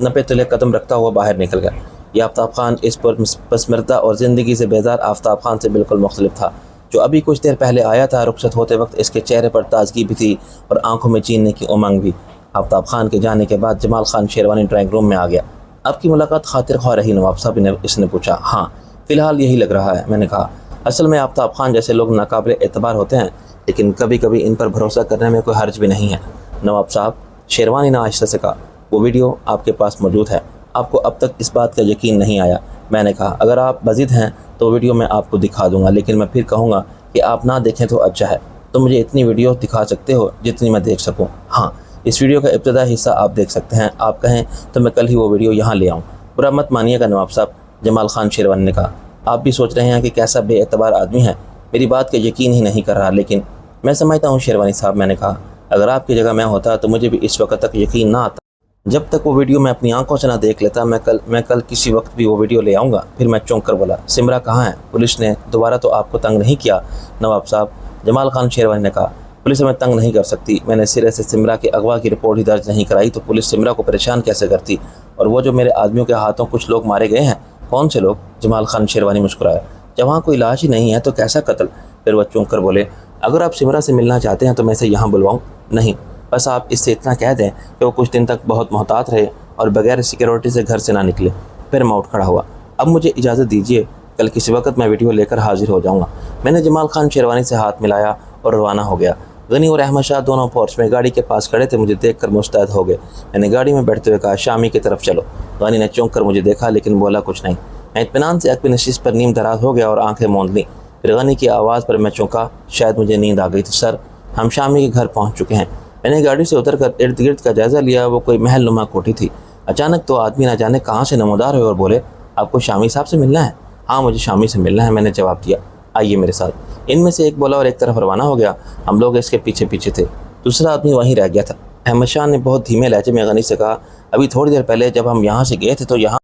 نپے تلے قدم رکھتا ہوا باہر نکل گیا۔ یہ آفتاب خان اس پر پسمردہ اور زندگی سے بیزار آفتاب خان سے بالکل مختلف تھا جو ابھی کچھ دیر پہلے آیا تھا۔ رخصت ہوتے وقت اس کے چہرے پر تازگی بھی تھی اور آنکھوں میں چیننے کی امنگ بھی۔ آفتاب خان کے جانے کے بعد جمال خان شیروانی ڈرائنگ روم میں آ گیا۔ آپ کی ملاقات خاطر خواہ رہی نواب صاحب نے اس نے پوچھا۔ ہاں فی الحال یہی لگ رہا ہے، میں نے کہا۔ اصل میں آفتاب خان جیسے لوگ ناقابل اعتبار ہوتے ہیں، لیکن کبھی کبھی ان پر بھروسہ کرنے میں کوئی حرج بھی نہیں ہے۔ نواب صاحب، شیروانی نے آہستہ سے کہا، وہ ویڈیو آپ کے پاس موجود ہے، آپ کو اب تک اس بات کا یقین نہیں آیا۔ میں نے کہا، اگر آپ بضد ہیں تو ویڈیو میں آپ کو دکھا دوں گا، لیکن میں پھر کہوں گا کہ آپ نہ دیکھیں تو اچھا ہے۔ تو مجھے اتنی ویڈیو دکھا سکتے ہو جتنی میں دیکھ سکوں؟ ہاں، اس ویڈیو کا ابتدائی حصہ آپ دیکھ سکتے ہیں، آپ کہیں تو میں کل ہی وہ ویڈیو یہاں لے آؤں۔ برا مت مانیے گا نواب صاحب، جمال خان شیروانی نے کہا۔ آپ بھی سوچ رہے ہیں کہ کیسا بے اعتبار آدمی ہے، میری بات کا یقین ہی نہیں کر رہا، لیکن میں سمجھتا ہوں شیروانی صاحب، میں نے کہا، اگر آپ کی جگہ میں ہوتا تو مجھے بھی اس وقت تک یقین نہ آتا۔ جب تک وہ ویڈیو میں اپنی آنکھوں سے نہ دیکھ لیتا، میں کل کسی وقت بھی وہ ویڈیو لے آؤں گا۔ پھر میں چونک کر بولا، سمرا کہاں ہے؟ پولیس نے دوبارہ تو آپ کو تنگ نہیں کیا نواب صاحب؟ جمال خان شیروانی نے کہا، پولیس ہمیں تنگ نہیں کر سکتی، میں نے سرے سے سمرا کے اغوا کی رپورٹ ہی درج نہیں کرائی تو پولیس سمرا کو پریشان کیسے کرتی؟ اور وہ جو میرے آدمیوں کے ہاتھوں کچھ لوگ مارے گئے ہیں، کون سے لوگ؟ جمال خان شیروانی مسکرایا، جب وہاں کوئی لاش ہی نہیں ہے تو کیسا قتل؟ پھر وہ چونک کر بولے، اگر آپ سمرا سے ملنا چاہتے ہیں تو میں اسے یہاں بلواؤں؟ نہیں، بس آپ اس سے اتنا کہہ دیں کہ وہ کچھ دن تک بہت محتاط رہے اور بغیر سیکیورٹی سے گھر سے نہ نکلے۔ پھر میں اٹھ کھڑا ہوا، اب مجھے اجازت دیجیے، کل کسی وقت میں ویڈیو لے کر حاضر ہو جاؤں گا۔ میں نے جمال خان شیروانی سے ہاتھ ملایا اور روانہ ہو گیا۔ غنی اور احمد شاہ دونوں پورچ میں گاڑی کے پاس کھڑے تھے، مجھے دیکھ کر مستعد ہو گئے۔ میں نے گاڑی میں بیٹھتے ہوئے کہا، شامی کی طرف چلو۔ غنی نے چونک کر مجھے دیکھا لیکن بولا کچھ نہیں۔ میں اطمینان سے عقب نشست پر نیم دراز ہو گیا اور آنکھیں موند لیں۔ پھر غنی کی آواز پر میں چونکا، شاید مجھے نیند آ گئی تھی۔ سر، ہم شامی کے گھر پہنچ چکے ہیں۔ میں نے گاڑی سے اتر کر ارد گرد کا جائزہ لیا، وہ کوئی محل نما کوٹھی تھی۔ اچانک تو آدمی نہ جانے کہاں سے نمودار ہوئے اور بولے، آپ کو شامی صاحب سے ملنا ہے؟ ہاں، مجھے شامی سے ملنا ہے، میں نے جواب دیا۔ آئیے میرے ساتھ۔ ان میں سے ایک بولا اور ایک طرف روانہ ہو گیا۔ ہم لوگ اس کے پیچھے پیچھے تھے، دوسرا آدمی وہیں رہ گیا تھا۔ احمد شاہ نے بہت دھیمے لہجے میں غنی سے کہا، ابھی تھوڑی دیر پہلے جب ہم یہاں سے گئے تھے تو یہاں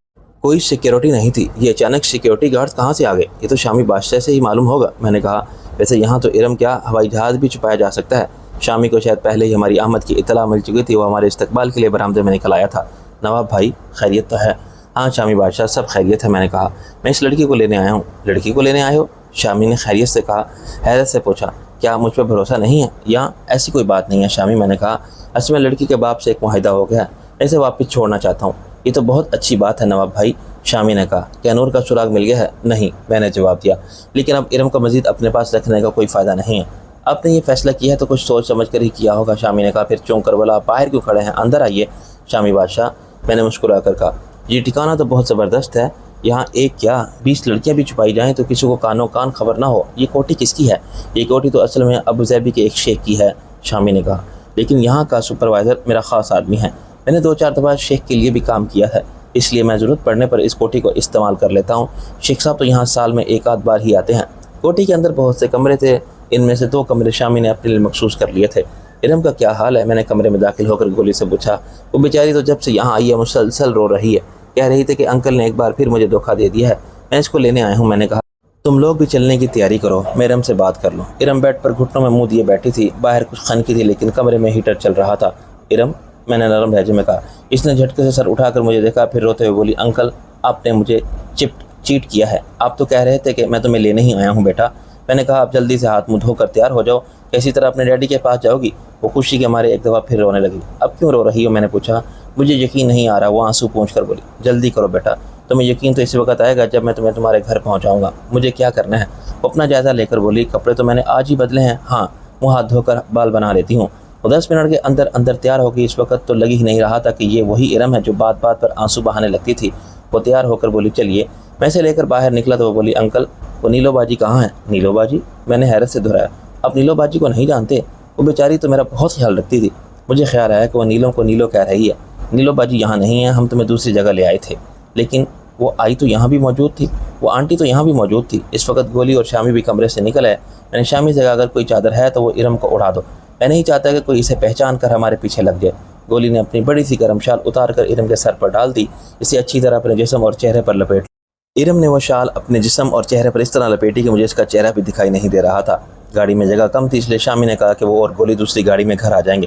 کوئی سیکیورٹی نہیں تھی، یہ اچانک سیکیورٹی گارڈز کہاں سے آ گئے؟ یہ تو شامی بادشاہ سے ہی معلوم ہوگا۔ میں نے کہا، ویسے یہاں تو ارم کیا ہوائی جہاز بھی چھپایا جا سکتا ہے۔ شامی کو شاید پہلے ہی ہماری آمد کی اطلاع مل چکی تھی، وہ ہمارے استقبال کے لیے برآمدے میں نکل آیا تھا۔ نواب بھائی، خیریت تو ہے؟ ہاں شامی بادشاہ، سب خیریت ہے۔ میں نے کہا، میں اس لڑکی کو لینے آیا ہوں۔ لڑکی کو لینے آئے ہو؟ شامی نے خیریت سے کہا، حیرت سے پوچھا، کیا مجھ پہ بھروسہ نہیں ہے؟ یا ایسی کوئی بات نہیں ہے شامی، میں نے کہا، اصل میں لڑکی کے باپ سے ایک معاہدہ ہو گیا ہے، میں اسے واپس چھوڑنا چاہتا ہوں۔ یہ تو بہت اچھی بات ہے نواب بھائی، شامی نے کہا۔ کیا نور کا سراغ مل گیا ہے؟ نہیں، میں نے جواب دیا، لیکن اب ارم کو مزید اپنے پاس رکھنے کا کوئی فائدہ نہیں ہے۔ آپ نے یہ فیصلہ کیا ہے تو کچھ سوچ سمجھ کر ہی کیا ہوگا، شامی نے کہا۔ پھر چونک کر بولا، آپ باہر کیوں کھڑے ہیں؟ اندر آئیے شامی بادشاہ، میں نے مسکرا کر کہا۔ یہ ٹھکانہ تو بہت زبردست ہے، یہاں ایک کیا 20 لڑکیاں بھی چھپائی جائیں تو کسی کو کانوں کان خبر نہ ہو۔ یہ کوٹھی کس کی ہے؟ یہ کوٹھی تو اصل میں ابو ظبی کے ایک شیخ کی ہے، شامی نے کہا، لیکن یہاں کا سپروائزر میرا خاص آدمی ہے۔ میں نے 2-4 دفعہ شیخ کے لیے بھی کام کیا ہے، اس لیے میں ضرورت پڑنے پر اس کوٹھی کو استعمال کر لیتا ہوں۔ شیخ صاحب تو یہاں سال میں 1-8 بار ہی آتے ہیں۔ کوٹھی کے اندر بہت سے کمرے تھے، ان میں سے 2 کمرے شامی نے اپنے لیے مخصوص کر لیے تھے۔ ارم کا کیا حال ہے؟ میں نے کمرے میں داخل ہو کر گولی سے پوچھا۔ وہ بیچاری تو جب سے یہاں آئی ہے مسلسل رو رہی ہے، کہہ رہی تھی کہ انکل نے ایک بار پھر مجھے دھوکہ دے دیا ہے، میں اس کو لینے آیا ہوں۔ میں نے کہا، تم لوگ بھی چلنے کی تیاری کرو، میں ارم سے بات کر لوں۔ ارم بیڈ پر گھٹنوں میں منہ دیے بیٹھی تھی، باہر کچھ خنکی تھی لیکن کمرے میں ہیٹر چل رہا تھا۔ ارم، میں نے نرم لہجے میں کہا۔ اس نے جھٹکے سے سر اٹھا کر مجھے دیکھا، پھر روتے ہوئے بولی، انکل آپ نے مجھے چیٹ کیا ہے، آپ تو کہہ رہے تھے کہ میں تمہیں لینے ہی آیا ہوں بیٹا۔ میں نے کہا، آپ جلدی سے ہاتھ منہ دھو کر تیار ہو جاؤ، کسی طرح اپنے ڈیڈی کے پاس جاؤ گی۔ وہ خوشی کے مارے ایک دفعہ پھر رونے لگی۔ اب کیوں رو رہی ہو؟ میں نے پوچھا۔ مجھے یقین نہیں آ رہا، وہ آنسو پونچھ کر بولی۔ جلدی کرو بیٹا، تمہیں یقین تو اسی وقت آئے گا جب میں تمہیں تمہارے گھر پہنچاؤں گا۔ مجھے کیا کرنا ہے؟ وہ اپنا جائزہ لے کر بولی، کپڑے تو میں نے آج ہی بدلے ہیں، ہاں منہ ہاتھ دھو کر بال بنا لیتی ہوں۔ وہ 10 منٹ کے اندر تیار ہو گئی۔ اس وقت تو لگ ہی نہیں رہا تھا کہ یہ وہی ارم ہے جو بات بات پر آنسو بہانے لگتی تھی۔ وہ تیار ہو کر بولی، چلیے۔ میں اسے لے کر باہر نکلا تو وہ بولی، انکل وہ نیلو باجی کہاں ہے؟ نیلو باجی؟ میں نے حیرت سے دہرایا، آپ نیلو باجی کو نہیں جانتے؟ وہ بیچاری تو میرا بہت خیال رکھتی تھی۔ مجھے خیال آیا کہ وہ نیلو کو نیلو کہہ رہی ہے۔ نیلو باجی یہاں نہیں ہے، ہم تمہیں دوسری جگہ لے آئے تھے۔ لیکن وہ آئی تو یہاں بھی موجود تھی، وہ آنٹی تو یہاں بھی موجود تھی۔ اس وقت گولی اور شامی بھی کمرے سے نکل آئے۔ میں نے شامی سے کہا، اگر کوئی چادر ہے تو وہ ارم کو اڑا دو، میں نہیں چاہتا کہ کوئی اسے پہچان کر ہمارے پیچھے لگ جائے۔ گولی نے اپنی بڑی سی گرم شال اتار کر ارم کے سر پر ڈال دی، اسے اچھی طرح اپنے جسم اور چہرے پر لپیٹ لی۔ ارم نے وہ شال اپنے جسم اور چہرے پر اس طرح لپیٹی کہ مجھے اس کا چہرہ بھی دکھائی نہیں دے رہا تھا۔ گاڑی میں جگہ کم تھی، اس لیے شامی نے کہا کہ وہ اور گولی دوسری گاڑی میں گھر آ جائیں گے۔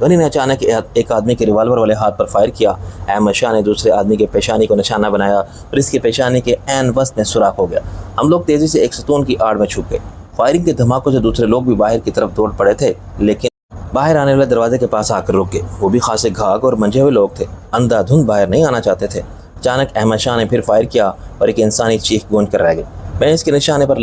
غنی نے اچانک ایک آدمی کے ریوالور والے ہاتھ پر فائر کیا۔ احمد شاہ نے دوسرے آدمی کے پیشانی کو نشانہ بنایا اور اس کی پیشانی کے عین وسط میں سوراخ ہو گیا۔ ہم لوگ تیزی سے ایک ستون کی آڑ میں چھپ گئے۔ فائرنگ کے دھماکوں سے دوسرے لوگ بھی باہر کی طرف دوڑ پڑے تھے، لیکن باہر آنے والے دروازے کے پاس آ کر رک گئے۔ وہ بھی خاصے گھاگ اور منجھے ہوئے لوگ تھے، اندھا دھند باہر نہیں آنا چاہتے تھے۔ اچانک احمد شاہ نے پھر فائر کیا اور ایک انسانی چیخ گونج کر رہ گئی۔ میں اس کے نشانے پر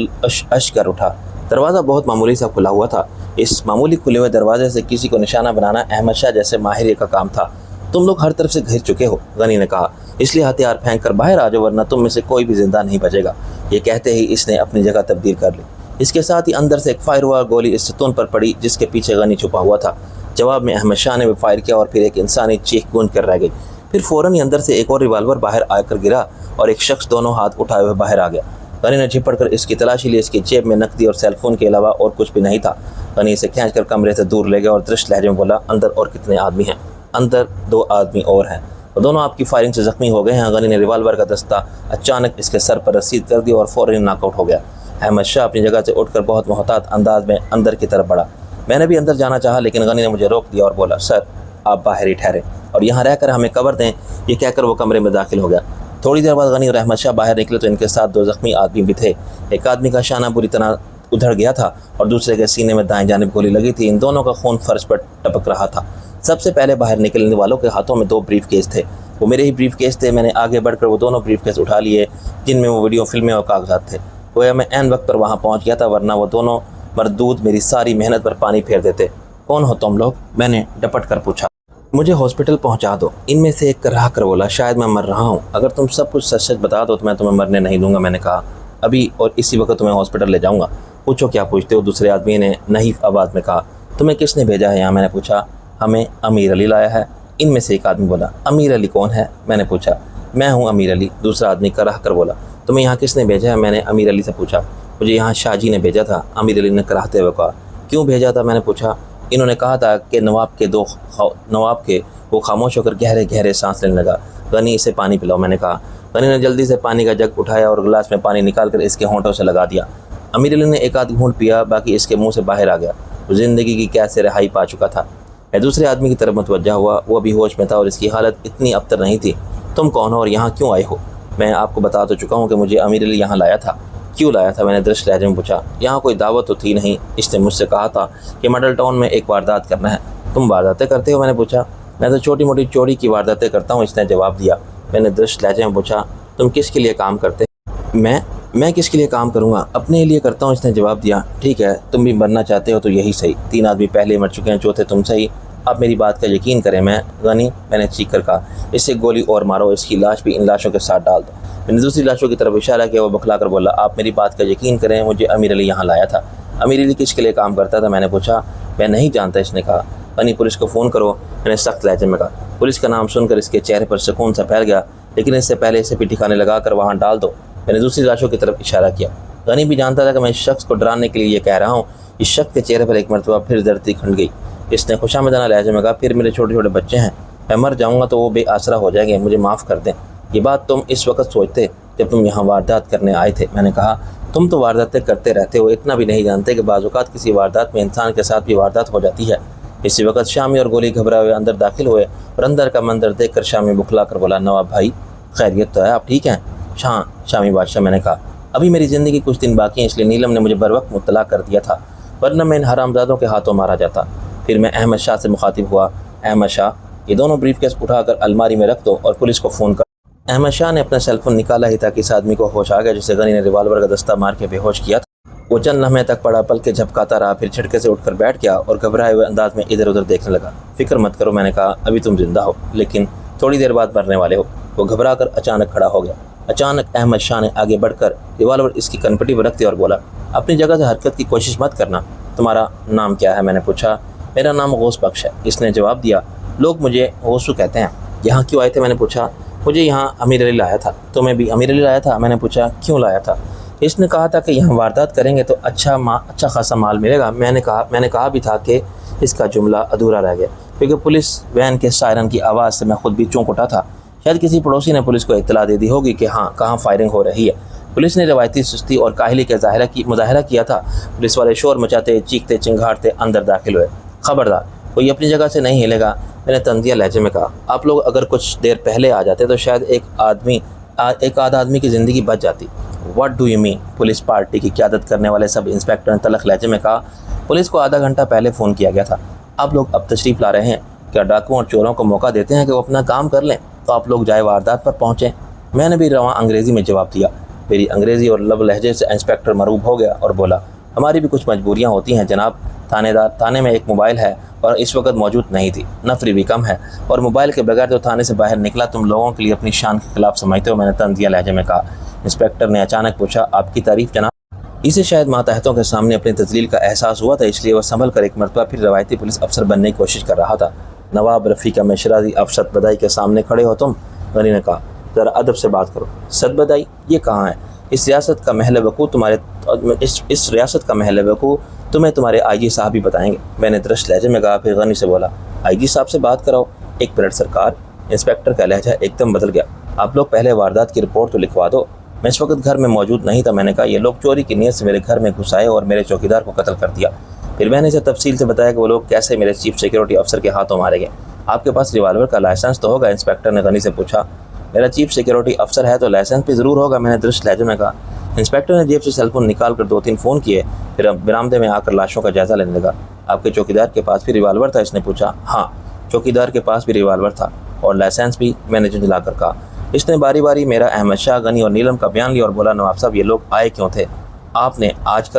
اش کر اٹھا۔ دروازہ بہت معمولی سا کھلا ہوا تھا۔ اس معمولی کھلے ہوئے دروازے سے کسی کو نشانہ بنانا احمد شاہ جیسے ماہر کا کام تھا۔ تم لوگ ہر طرف سے گھر چکے ہو، غنی نے کہا، اس لیے ہتھیار پھینک کر باہر آ جاؤ ورنہ تم میں سے کوئی بھی زندہ نہیں بچے گا۔ یہ کہتے ہی اس نے اپنی جگہ تبدیل کر لی۔ اس کے ساتھ ہی اندر سے ایک فائر ہوا گولی اس ستون پر پڑی جس کے پیچھے غنی چھپا ہوا تھا۔ جواب میں احمد شاہ نے بھی فائر کیا اور پھر ایک انسانی چیخ گونج کر رہ گئی۔ پھر فوراً ہی اندر سے ایک اور ریوالور باہر آ کر گرا اور ایک شخص دونوں ہاتھ اٹھائے ہوئے باہر آ گیا۔ غنی نے جھپٹ کر اس کی تلاشی لی۔ اس کی جیب میں نقدی اور سیل فون کے علاوہ اور کچھ بھی نہیں تھا۔ غنی اسے کھینچ کر کمرے سے دور لے گیا اور درشت لہجے میں بولا، اندر اور کتنے آدمی ہیں؟ اندر 2 آدمی اور ہیں، وہ دونوں آپ کی فائرنگ سے زخمی ہو گئے ہیں۔ غنی نے ریوالور کا دستہ اچانک اس کے سر پر رسید کر دیا اور فوراً ناک آؤٹ ہو گیا۔ احمد شاہ اپنی جگہ سے اٹھ کر بہت محتاط انداز میں اندر کی طرف بڑھا۔ میں نے بھی اندر جانا چاہا لیکن غنی نے مجھے روک دیا اور بولا، سر آپ باہر ہی ٹھہرے اور یہاں رہ کر ہمیں کور دیں۔ یہ کہہ کر وہ کمرے میں داخل ہو گیا۔ تھوڑی دیر بعد غنی اور احمد شاہ باہر نکلے تو ان کے ساتھ 2 زخمی آدمی بھی تھے۔ ایک آدمی کا شانہ بری طرح ادھڑ گیا تھا اور دوسرے کے سینے میں دائیں جانب گولی لگی تھی۔ ان دونوں کا خون فرش پر ٹپک رہا تھا۔ سب سے پہلے باہر نکلنے والوں کے ہاتھوں میں 2 بریف کیس تھے۔ وہ میرے ہی بریف کیس تھے۔ میں نے آگے بڑھ کر وہ دونوں بریف کیس اٹھا لیے جن میں وہ ویڈیو فلمیں اور کاغذات تھے۔ گویا میں عین وقت پر وہاں پہنچ گیا تھا ورنہ وہ دونوں مردود میری ساری محنت پر پانی پھیر دیتے۔ کون ہو تم لوگ؟ میں نے ڈپٹ کر پوچھا۔ مجھے ہاسپٹل پہنچا دو، ان میں سے ایک کرا کر بولا۔ شاید میں مر رہا ہوں، اگر تم سب کچھ سچ سچ بتا دو تو میں تمہیں مرنے نہیں دوں گا۔ میں نے کہا، ابھی اور اسی وقت تمہیں ہاسپٹل لے جاؤں گا۔ پوچھو کیا پوچھتے ہو؟ دوسرے آدمی نے نحیف آواز میں کہا۔ تمہیں کس نے بھیجا ہے یہاں؟ میں نے پوچھا۔ ہمیں امیر علی لایا ہے۔ ان میں سے ایک آدمی بولا۔ امیر علی کون ہے؟ میں نے پوچھا۔ میں ہوں امیر علی، دوسرا آدمی کرا کر بولا۔ تمہیں یہاں کس نے بھیجا ہے؟ میں نے امیر علی سے پوچھا۔ مجھے یہاں شاہ جی نے بھیجا تھا، امیر علی نے کراہتے ہوئے کہا۔ کیوں بھیجا تھا؟ میں نے پوچھا۔ انہوں نے کہا تھا کہ نواب کے وہ خاموش ہو کر گہرے گہرے سانس لینے لگا۔ غنی اسے پانی پلاؤ، میں نے کہا۔ غنی نے جلدی سے پانی کا جگ اٹھایا اور گلاس میں پانی نکال کر اس کے ہونٹوں سے لگا دیا۔ امیر علی نے ایک آدھ گھونٹ پیا، باقی اس کے منہ سے باہر آ گیا۔ وہ زندگی کی قید سے رہائی پا چکا تھا۔ میں دوسرے آدمی کی طرف متوجہ ہوا، وہ بھی ہوش میں تھا اور اس کی حالت اتنی ابتر نہیں تھی۔ تم کون ہو اور یہاں کیوں آئے ہو؟ میں آپ کو بتا تو چکا ہوں کہ مجھے امیر علی یہاں لایا تھا۔ کیوں لایا تھا؟ میں نے درست لہجے میں پوچھا۔ یہاں کوئی دعوت تو تھی نہیں، اس نے مجھ سے کہا تھا کہ ماڈل ٹاؤن میں ایک واردات کرنا ہے۔ تم وارداتیں کرتے ہو؟ میں نے پوچھا۔ میں تو چھوٹی موٹی چوری کی وارداتیں کرتا ہوں، اس نے جواب دیا۔ میں نے درست لہجے میں پوچھا، تم کس کے لیے کام کرتے؟ میں کس کے لیے کام کروں گا؟ اپنے لیے کرتا ہوں، اس نے جواب دیا۔ ٹھیک ہے، تم بھی مرنا چاہتے ہو تو یہی صحیح، 3 آدمی پہلے مر چکے ہیں، چوتھے تم صحیح۔ آپ میری بات کا یقین کریں، میں نے چیخ کر کہا، اس سے گولی اور مارو، اس کی لاش بھی ان لاشوں کے ساتھ ڈال دو۔ میں نے دوسری لاشوں کی طرف اشارہ کیا، وہ بکھلا کر بولا، آپ میری بات کا یقین کریں، مجھے امیر علی یہاں لایا تھا۔ امیر علی کس کے لیے کام کرتا تھا؟ میں نے پوچھا۔ میں نہیں جانتا، اس نے کہا۔ پولیس کو فون کرو، میں نے سخت لہجے میں کہا۔ پولیس کا نام سن کر اس کے چہرے پر سکون سا پھیل گیا، لیکن اس سے پہلے اسے بھی ٹھکانے لگا کر وہاں ڈال دو۔ میں نے دوسری لاشوں کی طرف اشارہ کیا۔ غنی بھی جانتا تھا کہ میں اس شخص کو ڈرانے کے لیے یہ کہہ رہا ہوں۔ اس شخص کے چہرے پر ایک مرتبہ پھر دردی کھنڈ گئی۔ اس نے خوشامدانہ لہجے میں کہا، پھر میرے چھوٹے چھوٹے بچے ہیں، میں مر جاؤں گا تو وہ بے آسرا ہو جائیں گے، مجھے معاف کر دیں۔ یہ بات تم اس وقت سوچتے جب تم یہاں واردات کرنے آئے تھے؟ میں نے کہا، تم تو وارداتیں کرتے رہتے ہو، اتنا بھی نہیں جانتے کہ بعض اوقات کسی واردات میں انسان کے ساتھ بھی واردات ہو جاتی ہے۔ اسی وقت شامی اور گولی گھبرائے ہوئے اندر داخل ہوئے اور اندر کا منظر دیکھ کر شامی بکھلا کر بولا، نواب بھائی خیریت تو ہے؟ آپ ٹھیک ہیں؟ شامی بادشاہ، میں نے کہا، ابھی میری زندگی کچھ دن باقی ہیں، اس لیے نیلم نے مجھے بر وقت مطلع کر دیا تھا، ورنہ میں ان حرامزادوں کے ہاتھوں مارا جاتا۔ پھر میں احمد شاہ سے مخاطب ہوا، احمد شاہ، یہ دونوں بریف کیس اٹھا کر الماری میں رکھ دو اور پولیس کو فون کر۔ احمد شاہ نے اپنا سیل فون نکالا ہی تھا کہ اس آدمی کو ہوش آ گیا جسے غنی نے ریوالور کا دستہ مار کے بے ہوش کیا تھا۔ وہ چند لمحے تک پڑا، پل کے جھپکاتا رہا، پھر جھٹکے سے اٹھ کر بیٹھ گیا اور گھبرائے ہوئے انداز میں ادھر ادھر دیکھنے لگا۔ فکر مت کرو، میں نے کہا، ابھی تم زندہ ہو لیکن تھوڑی دیر بعد مرنے والے ہو۔ وہ گھبرا کر اچانک کھڑا ہو گیا۔ اچانک احمد شاہ نے آگے بڑھ کر ریوالور اس کی کنپٹی پر رکھ دیا اور بولا، اپنی جگہ سے حرکت کی کوشش مت کرنا۔ تمہارا نام کیا ہے؟ میں نے پوچھا۔ میرا نام غوث بخش ہے، اس نے جواب دیا۔ لوگ مجھے غوثو کہتے ہیں۔ یہاں کیوں آئے تھے؟ میں نے پوچھا۔ مجھے یہاں امیر علی لایا تھا۔ تمہیں بھی امیر علی لایا تھا؟ میں نے پوچھا۔ کیوں لایا تھا؟ اس نے کہا تھا کہ یہاں واردات کریں گے تو اچھا خاصا مال ملے گا۔ میں نے کہا بھی تھا کہ اس کا جملہ ادھورا رہ گیا کیونکہ پولیس وین کے سائرن کی آواز سے میں خود بھی چونک اٹھا تھا۔ شاید کسی پڑوسی نے پولیس کو اطلاع دے دی ہوگی کہ ہاں کہاں فائرنگ ہو رہی ہے۔ پولیس نے روایتی سستی اور کاہلی کا مظاہرہ کیا تھا۔ پولیس والے شور مچاتے، چیختے، چنگھاڑتے اندر داخل ہوئے۔ خبردار، کوئی اپنی جگہ سے نہیں ہلے گا، میں نے طنزیہ لہجے میں کہا۔ آپ لوگ اگر کچھ دیر پہلے آ جاتے تو شاید ایک آدھ آدمی کی زندگی بچ جاتی۔ What do you mean? Police party کی قیادت کرنے والے سب انسپکٹر نے تلخ لہجے میں کہا۔ پولیس کو آدھا گھنٹہ پہلے فون کیا گیا تھا۔ آپ لوگ اب تشریف لا رہے ہیں، کیا ڈاکوؤں اور چوروں کو موقع دیتے ہیں کہ وہ اپنا کام کر لیں تو آپ لوگ جائے واردات پر پہنچیں؟ میں نے بھی رواں انگریزی میں جواب دیا۔ میری انگریزی اور لب لہجے سے انسپکٹر مرعوب ہو گیا اور بولا، ہماری بھی کچھ مجبوریاں ہوتی ہیں جناب۔ تھانے میں ایک موبائل ہے اور اس وقت موجود نہیں تھی، نفری بھی کم ہے، اور موبائل کے بغیر جو تھانے سے باہر نکلا تم لوگوں کے لیے اپنی شان کے خلاف سمجھتے ہو، میں نے طنزیہ لہجے میں کہا۔ انسپکٹر نے اچانک پوچھا، آپ کی تعریف جناب؟ اسے شاید ماتحتوں کے سامنے اپنی تذلیل کا احساس ہوا تھا، اس لیے وہ سنبھل کر ایک مرتبہ پھر روایتی پولیس افسر بننے کی کوشش کر رہا تھا۔ نواب رفیع کا مشرازی، اب ست بدائی کے سامنے کھڑے ہو تم؟ غنی نے کہا، ذرا ادب سے بات کرو۔ ست بدائی یہ کہاں ہے؟ اس ریاست کا محل وقوع تمہیں تمہارے آئی جی صاحب ہی بتائیں گے، میں نے درست لہجے میں کہا۔ پھر غنی سے بولا، آئی جی صاحب سے بات کراؤ۔ ایک منٹ سرکار۔ انسپکٹر کا لہجہ ایک دم بدل گیا۔ آپ لوگ پہلے واردات کی رپورٹ تو لکھوا دو۔ میں اس وقت گھر میں موجود نہیں تھا، میں نے کہا۔ یہ لوگ چوری کی نیت سے میرے گھر میں گھس آئے اور میرے چوکیدار کو قتل کر دیا۔ پھر میں نے اسے تفصیل سے بتایا کہ وہ لوگ کیسے میرے چیف سیکورٹی افسر کے ہاتھوں مارے گئے۔ آپ کے پاس ریوالور کا لائسنس تو ہوگا؟ انسپکٹر نے غنی سے پوچھا۔ میرا چیف سیکورٹی افسر ہے تو لائسنس بھی ضرور ہوگا، میں نے درست لہجے میں کہا۔ انسپکٹر نے جیب سے سیل فون نکال کر 2-3 فون کیے، پھر برآمدے میں آ کر لاشوں کا جائزہ لینے لگا۔ آپ کے چوکیدار کے پاس بھی ریوالور تھا؟ اس نے پوچھا۔ ہاں، چوکیدار کے پاس بھی ریوالور تھا اور لائسنس بھی، میں نے جھنجھلا کر کہا۔ اس نے باری باری میرا، احمد شاہ، غنی اور نیلم کا بیان لیا اور بولا، نواب صاحب یہ لوگ آئے کیوں تھے؟ آپ نے آج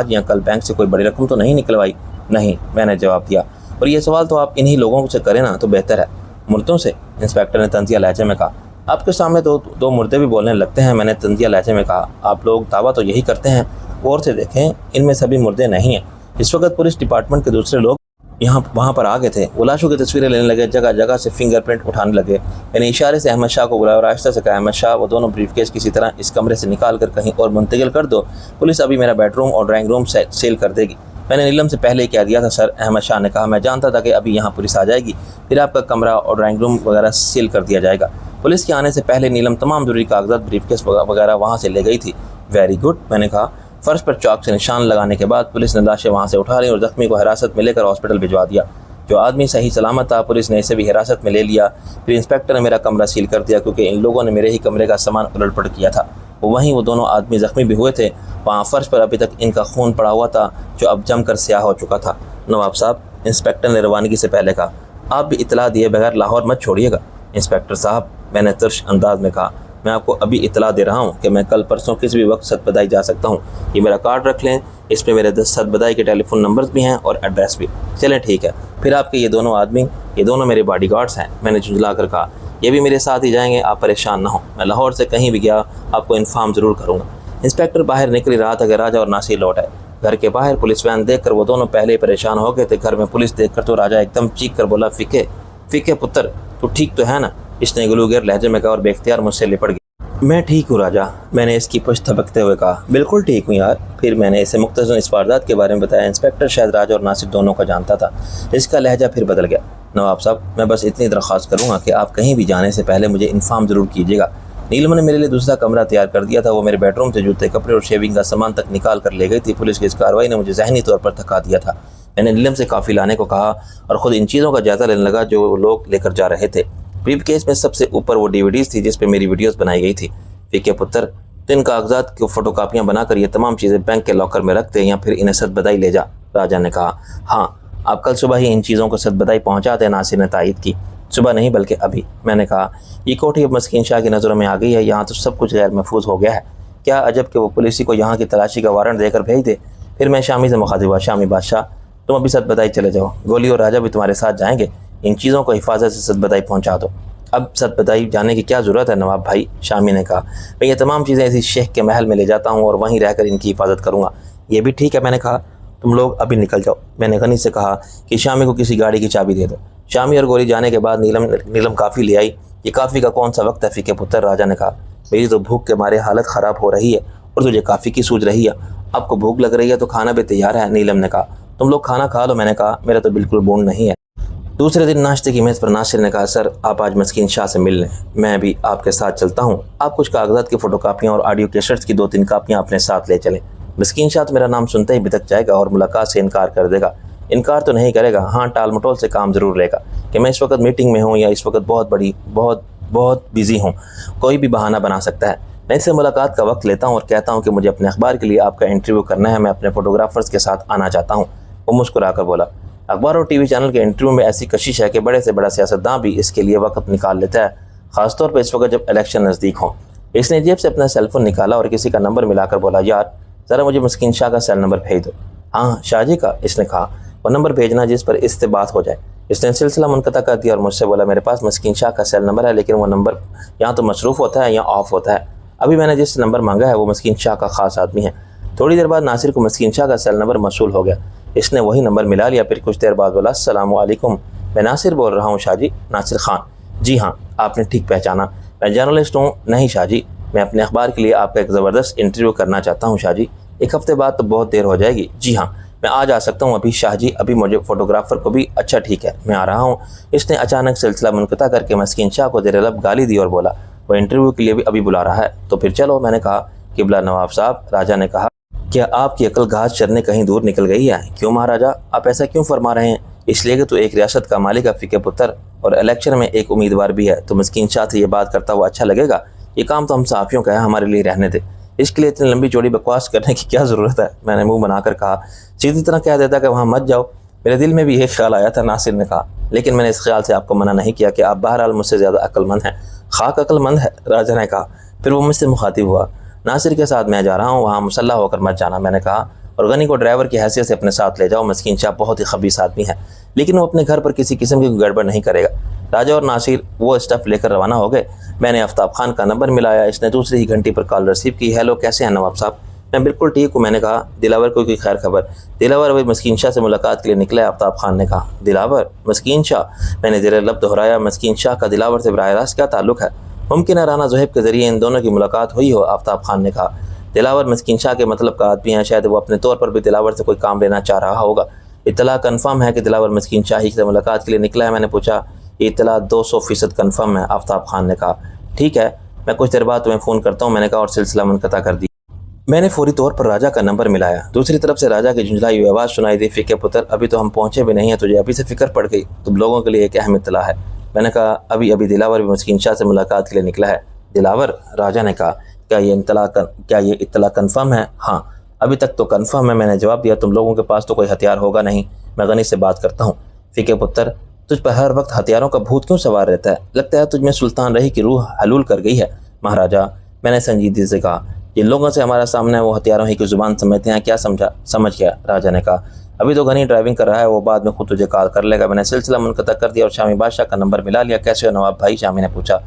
یا کل بینک سے کوئی بڑی رقم تو نہیں نکلوائی؟ نہیں، میں نے جواب دیا۔ اور یہ سوال تو آپ انہی لوگوں سے کریں نا تو بہتر ہے۔ مردوں سے؟ انسپکٹر نے طنزیہ لہجے میں کہا۔ آپ کے سامنے دو مردے بھی بولنے لگتے ہیں، میں نے طنزیہ لہجے میں کہا۔ آپ لوگ دعویٰ تو یہی کرتے ہیں، غور سے دیکھیں ان میں سبھی مردے نہیں ہیں۔ اس وقت پولیس ڈپارٹمنٹ کے دوسرے لوگ وہاں پر آ گئے تھے، وہ لاشوں کی تصویریں لینے لگے، جگہ جگہ سے فنگر پرنٹ اٹھانے لگے۔ میں نے اشارے سے احمد شاہ کو بلایا اور آہستہ سے کہا، احمد شاہ وہ دونوں بریف کیس کسی طرح اس کمرے سے نکال کر کہیں اور منتقل کر دو، پولیس ابھی میرا بیڈ روم اور ڈرائنگ روم سیل کر دے گی۔ میں نے نیلم سے پہلے ہی کہہ دیا تھا سر، احمد شاہ نے کہا۔ میں جانتا تھا کہ ابھی یہاں پولیس آ جائے گی، پھر آپ کا کمرہ اور ڈرائنگ روم وغیرہ سیل کر دیا جائے گا۔ پولیس کے آنے سے پہلے نیلم تمام ضروری کاغذات، بریف کیس وغیرہ وہاں سے لے گئی تھی۔ ویری گڈ، میں نے کہا۔ فرش پر چاک سے نشان لگانے کے بعد پولیس نے لاشیں وہاں سے اٹھا لیں اور زخمی کو حراست میں لے کر ہاسپٹل بھجوا دیا۔ جو آدمی صحیح سلامت تھا، پولیس نے اسے بھی حراست میں لے لیا۔ پھر انسپکٹر نے میرا کمرہ سیل کر دیا کیونکہ ان لوگوں نے میرے ہی کمرے کا سامان الٹ پلٹ کیا تھا۔ وہ دونوں آدمی زخمی بھی ہوئے تھے، وہاں فرش پر ابھی تک ان کا خون پڑا ہوا تھا جو اب جم کر سیاہ ہو چکا تھا۔ نواب صاحب، انسپکٹر نے روانگی سے پہلے کہا، آپ بھی اطلاع دیے بغیر لاہور مت چھوڑیے گا۔ انسپکٹر صاحب، میں نے ترش انداز میں کہا، میں آپ کو ابھی اطلاع دے رہا ہوں کہ میں کل پرسوں کسی بھی وقت ست بدائی جا سکتا ہوں۔ یہ میرا کارڈ رکھ لیں، اس میں میرے 10 ست بدائی کے ٹیلی فون نمبرز بھی ہیں اور ایڈریس بھی۔ چلیں ٹھیک ہے، پھر آپ کے یہ دونوں میرے باڈی گارڈز ہیں، میں نے جھنجھلا کر کہا۔ یہ بھی میرے ساتھ ہی جائیں گے، آپ پریشان نہ ہوں، میں لاہور سے کہیں بھی گیا آپ کو انفارم ضرور کروں گا۔ انسپکٹر باہر نکل رہا تھا کہ راجہ اور ناصر لوٹ آئے۔ گھر کے باہر پولیس وین دیکھ کر وہ دونوں پہلے ہی پریشان ہو گئے تھے۔ گھر میں پولیس دیکھ کر تو راجہ ایک دم چیخ کر بولا، فکے پتر، تو ٹھیک تو ہے نا؟ اس نے گلوگر لہجے میں کہا اور بے اختیار مجھ سے لپٹ گیا۔ میں ٹھیک ہوں راجہ، میں نے اس کی پشت تھپکتے ہوئے کہا۔ بالکل ٹھیک ہوں یار۔ پھر میں نے اسے مختصر اس واردات کے بارے میں بتایا۔ انسپکٹر شاید راجہ اور ناصر دونوں کا جانتا تھا، اس کا لہجہ پھر بدل گیا۔ نواب صاحب، میں بس اتنی درخواست کروں گا کہ آپ کہیں بھی جانے سے پہلے مجھے انفارم ضرور کیجیے گا۔ نیلم نے میرے لیے دوسرا کمرہ تیار کر دیا تھا، وہ میرے بیڈ روم سے جوتے، کپڑے اور شیونگ کا سامان تک نکال کر لے گئی تھی۔ پولیس کی اس کارروائی نے مجھے ذہنی طور پر تھکا دیا تھا۔ میں نے نیلم سے کافی لانے کو کہا اور خود ان چیزوں کا جائزہ لینے لگا جو وہ لوگ لے کر جا رہے تھے۔ بریف کیس میں سب سے اوپر وہ DVDs تھی جس پہ میری ویڈیوز بنائی گئی تھی۔ فکے پتر، تو ان کاغذات کی فوٹو کاپیاں بنا کر یہ تمام چیزیں بینک کے لاکر میں رکھ دے یا پھر انہیں ست بدائی لے جا، راجہ نے کہا۔ ہاں، آپ کل صبح ہی ان چیزوں کو ست بدائی پہنچا دیں، ناصر نے تائید کی۔ صبح نہیں بلکہ ابھی، میں نے کہا۔ یہ کوٹھی اب مسکین شاہ کی نظروں میں آ گئی ہے، یہاں تو سب کچھ غیر محفوظ ہو گیا ہے۔ کیا عجب کہ وہ پولیسی کو یہاں کی تلاشی کا وارنٹ دے کر بھیج دے۔ پھر میں شامی سے مخاطب ہوا، شامی بادشاہ، تم ابھی ست بدائی چلے جاؤ، گولی اور راجہ بھی تمہارے ساتھ جائیں گے، ان چیزوں کو حفاظت سے ست بدائی پہنچا دو۔ اب ست بدائی جانے کی کیا ضرورت ہے نواب بھائی، شامی نے کہا۔ میں یہ تمام چیزیں اسی شیخ کے محل میں لے جاتا ہوں اور وہیں رہ کر ان کی حفاظت کروں گا۔ یہ بھی ٹھیک ہے، میں نے کہا۔ تم لوگ ابھی نکل جاؤ۔ میں نے غنی سے کہا کہ شامی کو کسی گاڑی کی چابی دے دو۔ شامی اور گولی جانے کے بعد نیلم کافی لے آئی۔ یہ کافی کا کون سا وقت ہے فکے پتر، راجہ نے کہا۔ میری تو بھوک کے مارے حالت خراب ہو رہی ہے اور تجھے کافی کی سوچ رہی ہے۔ آپ کو بھوک لگ رہی ہے تو کھانا بھی تیار ہے، نیلم نے کہا۔ تم لوگ کھانا کھا لو، میں نے کہا۔ میرا تو بالکل بون نہیں ہے۔ دوسرے دن ناشتے کی میز پر ناصر نے کہا، سر آپ آج مسکین شاہ سے مل لیں، میں بھی آپ کے ساتھ چلتا ہوں۔ آپ کچھ کاغذات کی فوٹو کاپیاں اور آڈیو کیسٹس کی 2-3 کاپیاں اپنے ساتھ لے چلیں۔ مسکین شاہ تو میرا نام سنتے ہی بھٹک جائے گا اور ملاقات سے انکار کر دے گا۔ انکار تو نہیں کرے گا، ہاں ٹال مٹول سے کام ضرور لے گا کہ میں اس وقت میٹنگ میں ہوں یا اس وقت بہت بیزی ہوں، کوئی بھی بہانہ بنا سکتا ہے۔ میں اس سے ملاقات کا وقت لیتا ہوں اور کہتا ہوں کہ مجھے اپنے اخبار کے لیے آپ کا انٹرویو کرنا ہے، میں اپنے فوٹوگرافرز کے ساتھ آنا چاہتا ہوں۔ وہ مسکرا کر بولا، اخبار اور ٹی وی چینل کے انٹرویو میں ایسی کشش ہے کہ بڑے سے بڑا سیاستداں بھی اس کے لیے وقت نکال لیتا ہے، خاص طور پہ اس وقت جب الیکشن نزدیک ہوں۔ اس نے جیب سے اپنا سیل فون نکالا اور کسی کا نمبر ملا کر بولا، یار ذرا مجھے مسکین شاہ کا سیل نمبر بھیج دو۔ ہاں شاہ جی کا، اس نے کہا، وہ نمبر بھیجنا جس پر اس سے بات ہو جائے۔ اس نے سلسلہ منقطع کر دیا اور مجھ سے بولا، میرے پاس مسکین شاہ کا سیل نمبر ہے لیکن وہ نمبر یا تو مصروف ہوتا ہے یا آف ہوتا ہے۔ ابھی میں نے جس نمبر مانگا ہے وہ مسکین شاہ کا خاص آدمی ہے۔ تھوڑی دیر بعد ناصر کو مسکین شاہ کا سیل نمبر موصول ہو گیا۔ اس نے وہی نمبر ملا لیا، پھر کچھ دیر بعد بولا، السلام علیکم، میں ناصر بول رہا ہوں شاہ جی۔ ناصر خان، جی ہاں آپ نے ٹھیک پہچانا، میں جرنلسٹ ہوں۔ نہیں شاہ جی، میں اپنے اخبار کے لیے آپ کا ایک زبردست انٹرویو کرنا چاہتا ہوں شاہ جی۔ ایک ہفتے بعد تو بہت دیر ہو جائے گی۔ جی ہاں میں آج آ سکتا ہوں ابھی شاہ جی، ابھی مجھے فوٹوگرافر کو بھی، اچھا ٹھیک ہے میں آ رہا ہوں۔ اس نے اچانک سلسلہ منقطع کر کے مسکین شاہ کو زیر لب گالی دی اور بولا، وہ انٹرویو کے لیے بھی ابھی بلا رہا ہے تو پھر چلو۔ میں نے کہا، قبلہ نواب صاحب، راجہ نے کہا، کیا آپ کی عقل گھاس چرنے کہیں دور نکل گئی ہے؟ کیوں مہاراجہ، آپ ایسا کیوں فرما رہے ہیں؟ اس لیے کہ تو ایک ریاست کا مالک ہے، فقہ پتر، اور الیکشن میں ایک امیدوار بھی ہے، تو مسکین شاہ سے یہ بات کرتا ہوا اچھا لگے گا؟ یہ کام تو ہم صحافیوں کا ہے، ہمارے لیے رہنے دے، اس کے لیے اتنی لمبی چوڑی بکواس کرنے کی کیا ضرورت ہے؟ میں نے منہ بنا کر کہا، سیدھی طرح کہہ دیتا کہ وہاں مت جاؤ۔ میرے دل میں بھی یہ خیال آیا تھا، ناصر نے کہا، لیکن میں نے اس خیال سے آپ کو منع نہیں کیا کہ آپ بہرحال مجھ سے زیادہ عقل مند ہیں۔ خاک عقل مند ہے، راجہ نے کہا۔ پھر وہ مجھ سے مخاطب ہوا، ناصر کے ساتھ میں جا رہا ہوں، وہاں مسلح ہو کر مت جانا۔ میں نے کہا، اور غنی کو ڈرائیور کی حیثیت سے اپنے ساتھ لے جاؤ، مسکین شاہ بہت ہی خبیث آدمی ہے، لیکن وہ اپنے گھر پر کسی قسم کی گڑبڑ نہیں کرے گا۔ راجہ اور ناصر وہ اسٹف لے کر روانہ ہو گئے۔ میں نے آفتاب خان کا نمبر ملایا، اس نے دوسری ہی گھنٹی پر کال ریسیو کی۔ ہیلو، کیسے ہیں نواب صاحب؟ میں بالکل ٹھیک ہوں۔ میں نے کہا، دلاور کو کوئی خیر خبر؟ دلاور ابھی مسکین شاہ سے ملاقات کے لیے نکلا ہے۔ آفتاب خان نے کہا، دلاور، مسکین شاہ؟ میں نے زیر لب دہرایا، مسکین شاہ کا دلاور سے براہ راست کیا تعلق ہے؟ ممکن ہے رانا زہیب کے ذریعے ان دونوں کی ملاقات ہوئی ہو۔ آفتاب خان نے کہا، دلاور مسکین شاہ کے مطلب کا آدمی ہے، شاید وہ اپنے طور پر بھی دلاور سے کوئی کام لینا چاہ رہا ہوگا۔ اطلاع کنفرم ہے کہ دلاور مسکین شاہ ہی سے ملاقات کے لیے نکلا ہے؟ میں نے پوچھا۔ یہ اطلاع 200% کنفرم ہے، آفتاب خان نے کہا۔ ٹھیک ہے، میں کچھ دیر بعد تمہیں فون کرتا ہوں، میں نے کہا، اور سلسلہ منقطع کر دی۔ میں نے فوری طور پر راجہ کا نمبر ملایا۔ دوسری طرف سے راجہ کی جھنجھلائی ہوئی آواز سنائی دی، فقہ پتر، ابھی تو ہم پہنچے بھی نہیں ہیں، تجھے ابھی سے فکر پڑ گئی؟ تم لوگوں کے لیے ایک اہم اطلاع ہے۔ میں نے کہا، ابھی دلاور بھی مسکین شاہ سے ملاقات کے لیے نکلا ہے۔ دلاور؟ راجہ نے کہا، کیا یہ اطلاع کنفرم ہے؟ ہاں ابھی تک تو کنفرم ہے۔ میں نے جواب دیا، تم لوگوں کے پاس تو کوئی ہتھیار ہوگا نہیں، میں غنی سے بات کرتا ہوں۔ فقہ پتر، تجھ پر ہر وقت ہتھیاروں کا بھوت کیوں سوار رہتا ہے؟ لگتا ہے تجھ میں سلطان رہی کی روح حلول کر گئی ہے۔ مہاراجہ، میں نے سنجیدگی سے کہا، جن لوگوں سے ہمارا سامنا ہے وہ ہتھیاروں ہی کی زبان سمجھتے ہیں، کیا سمجھا؟ سمجھ گیا، راجہ نے کہا۔ ابھی تو غنی ڈرائیونگ کر رہا ہے، وہ بعد میں خود تجھے کال کر لے گا۔ میں نے سلسلہ منقطع کر دیا اور شامی بادشاہ کا نمبر ملا لیا۔ کیسے ہو نواب بھائی؟ شامی نے پوچھا۔